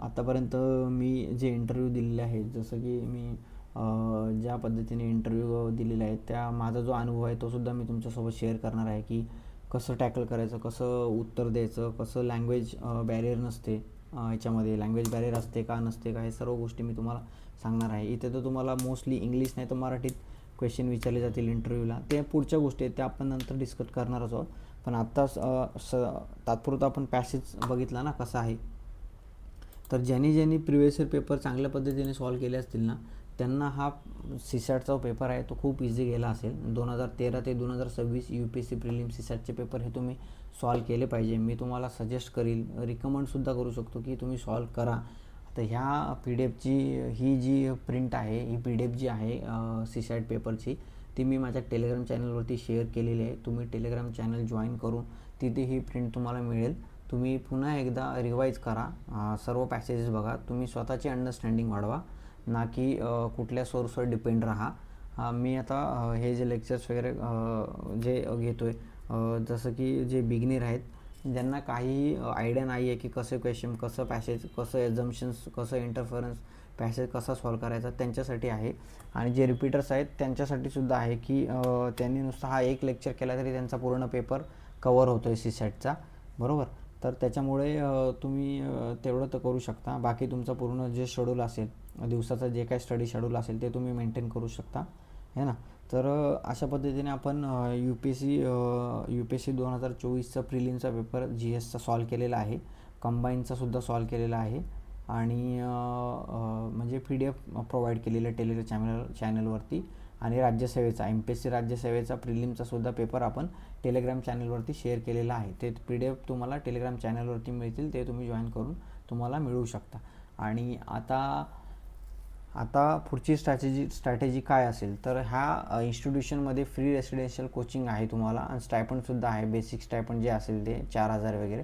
आतापर्यंत मी जे इंटरव्ह्यू दिलेले आहेत, जसं की मी ज्या पद्धतीने इंटरव्ह्यू दिलेले आहेत त्या माझा जो अनुभव आहे तोसुद्धा मी तुमच्यासोबत शेअर करणार आहे, की कसं टॅकल करायचं, कसं उत्तर द्यायचं, कसं लँग्वेज बॅरियर नसते याच्यामध्ये, लँग्वेज बॅरियर असते का नसते का, हे सर्व गोष्टी मी तुम्हाला सांगणार आहे. इथे तर तुम्हाला मोस्टली इंग्लिश नाही तर मराठीत क्वेश्चन विचारले जातील इंटरव्ह्यूला, ते पुढच्या गोष्टी आहेत त्या आपण नंतर डिस्कस करणारच आहोत. पण आत्ता तात्पुरता आपण पॅसेज बघितला ना कसा आहे. तर ज्यांनी प्रिव्हियस इयर पेपर चांगल्या पद्धतीने सॉल्व केले असतील ना, त्यांना हा सीसॅटचा पेपर आहे तो खूप इझी गेला असेल. 2013 ते 2026 UPSC प्रिलिम सीसॅटचे पेपर हे तुम्ही सॉल्व केले पाहिजे. मी तुम्हाला सजेस्ट करील, रिकमेंडसुद्धा करू शकतो की तुम्ही सॉल्व करा. तर ह्या PDF ही जी प्रिंट आहे, ही PDF जी आहे सीसॅट पेपरची, ती मी माझ्या टेलिग्राम चॅनलवरती शेअर केलेली आहे. तुम्ही टेलिग्राम चॅनल जॉईन करून तिथे ही प्रिंट तुम्हाला मिळेल. तुम्ही पुन्हा एकदा रिवाईज करा, सर्व पॅसेजेस बघा, तुम्ही स्वतःची अंडरस्टँडिंग वाढवा, ना की कुठल्या सोर्सवर डिपेंड राहा. मी आता हे जे लेक्चर्स वगैरे जे घेतो आहे, जसं की जे बिगिनर आहेत ज्यांना काही आयडिया नाही आहे की कसं क्वेश्चन, कसं पॅसेज, कसं ॲझम्पशन्स, कसं इंटरफरन्स, पॅसेज कसा सॉल्व करायचा, त्यांच्यासाठी आहे. आणि जे रिपीटर्स आहेत त्यांच्यासाठी सुद्धा आहे, की त्यांनी नुसता हा एक लेक्चर केला तरी त्यांचा पूर्ण पेपर कवर होतो आहे सीसॅटचा, बरोबर. तर त्याच्यामुळे तुम्ही तेवढं तर करू शकता. बाकी तुमचं पूर्ण जे शेड्यूल असेल, दिवसाचं जे काही स्टडी शेड्यूल असेल ते तुम्ही मेंटेन करू शकता, है ना. तर अशा पद्धतीने आपण UPSC 2024चा प्रिलिमचा पेपर GSचा सॉल्व केलेला आहे, कंबाईनचा सुद्धा सॉल्व केलेला आहे आणि म्हणजे PDF प्रोव्हाइड केलेलं आहे टेलिग्राम चॅनलवरती. आणि राज्यसेवेचा MPSC राज्यसेवेचा प्रिलिमचा सुद्धा पेपर आपण टेलिग्राम चॅनलवरती शेअर केलेला आहे. ते PDF तुम्हाला टेलिग्राम चॅनलवरती मिळतील, ते तुम्ही जॉईन करून तुम्हाला मिळू शकता. आणि आता पुढची स्ट्रॅटेजी काय असेल, तर ह्या इन्स्टिट्यूशनमध्ये फ्री रेसिडेन्शियल कोचिंग आहे तुम्हाला आणि स्टायपंडसुद्धा आहे. बेसिक स्टायपंड जे असेल ते 4,000 वगैरे.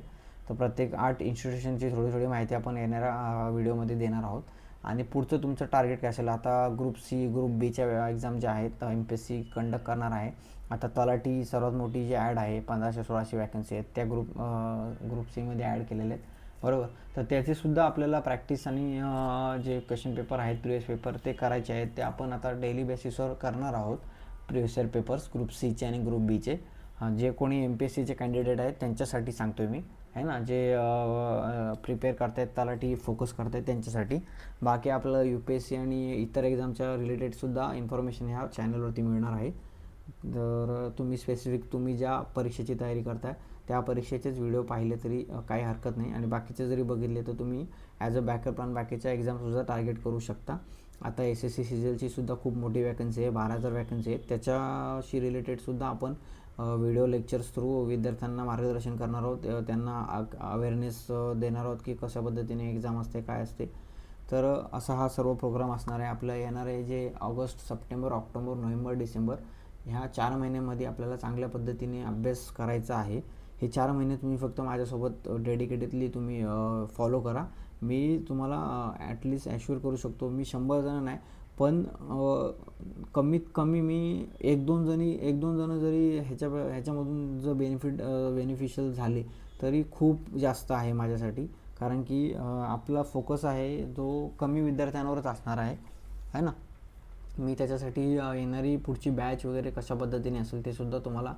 तर प्रत्येक 8 इन्स्टिट्यूशनची थोडी माहिती आपण येणाऱ्या व्हिडिओमध्ये देणार आहोत. आणि पुढचं तुमचं टार्गेट काय असेल, आता ग्रुप C, ग्रुप Bच्या एक्झाम ज्या आहेत MPSC कंडक्ट करणार आहे. आता तलाठी सर्वात मोठी जी ॲड आहे, 1500-1600 वॅकन्सी आहेत त्या ग्रुप Cमध्ये ॲड केलेल्या आहेत. बरोबर. तर त्याचीसुद्धा आपल्याला प्रॅक्टिस आणि जे क्वेश्चन पेपर आहेत प्रिवियस पेपर ते करायचे आहेत, ते आपण आता डेली बेसिसवर करणार आहोत. प्रिवियस इयर पेपर्स ग्रुप सीचे आणि ग्रुप बीचे. जे कोणी MPSCचे कॅन्डिडेट आहेत त्यांच्यासाठी सांगतो आहे मी, आहे ना. जे प्रिपेअर करतायत, तलाठी फोकस करतायत त्यांच्यासाठी. बाकी आपलं UPSC आणि इतर एक्झामच्या रिलेटेडसुद्धा इन्फॉर्मेशन ह्या चॅनलवरती मिळणार आहे. तर तुम्ही स्पेसिफिक तुम्ही ज्या परीक्षेची तयारी करताय त्या परीक्षेचेच व्हिडिओ पाहिले तरी काही हरकत नाही, आणि बाकीचे जरी बघितले तर तुम्ही ॲज अ बॅकअप प्लॅन बाकीच्या एक्झामसुद्धा टार्गेट करू शकता. आता SSC CGLची सुद्धा खूप मोठी वॅकन्सी आहे, 12,000 वॅकन्सी आहेत. त्याच्याशी रिलेटेडसुद्धा आपण व्हिडिओ लेक्चर्स थ्रू विद्यार्थ्यांना मार्गदर्शन करणार आहोत, त्यांना अवेअरनेस देणार आहोत की कशा पद्धतीने एक्झाम असते, काय असते. तर असा हा सर्व प्रोग्राम असणार आहे. आपलं येणारे जे August, September, October, November, December ह्या 4 महिन्यामध्ये आपल्याला चांगल्या पद्धतीने अभ्यास करायचा आहे. हे 4 महिने तुम्ही फक्त माझ्यासोबत डेडिकेटेडली तुम्ही फॉलो करा. मी तुम्हाला ॲटलिस्ट ॲश्युअर करू शकतो, मी 100 जण नाही, पण कमीत कमी मी 1-2 जण जरी ह्याच्यामधून जर बेनिफिशियल झाले तरी खूप जास्त आहे माझ्यासाठी. कारण की आपला फोकस आहे जो कमी विद्यार्थ्यांवरच असणार आहे ना. मी त्याच्यासाठी येणारी पुढची बॅच वगैरे कशा पद्धतीने असेल ते सुद्धा तुम्हाला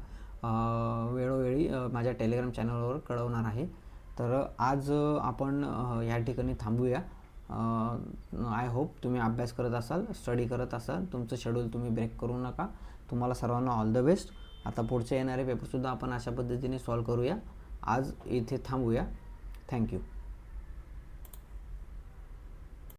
वेळोवेळी माझ्या टेलिग्राम चॅनलवर कळवणार आहे. तर आज आपण या ठिकाणी थांबूया. आय होप तुम्ही अभ्यास करत असाल, स्टडी करत असाल, तुमचं शेड्यूल तुम्ही ब्रेक करू नका. तुम्हाला सर्वांना ऑल द बेस्ट. आता पुढचे येणारे पेपरसुद्धा आपण अशा पद्धतीने सॉल्व करूया. आज इथे थांबूया. थँक्यू.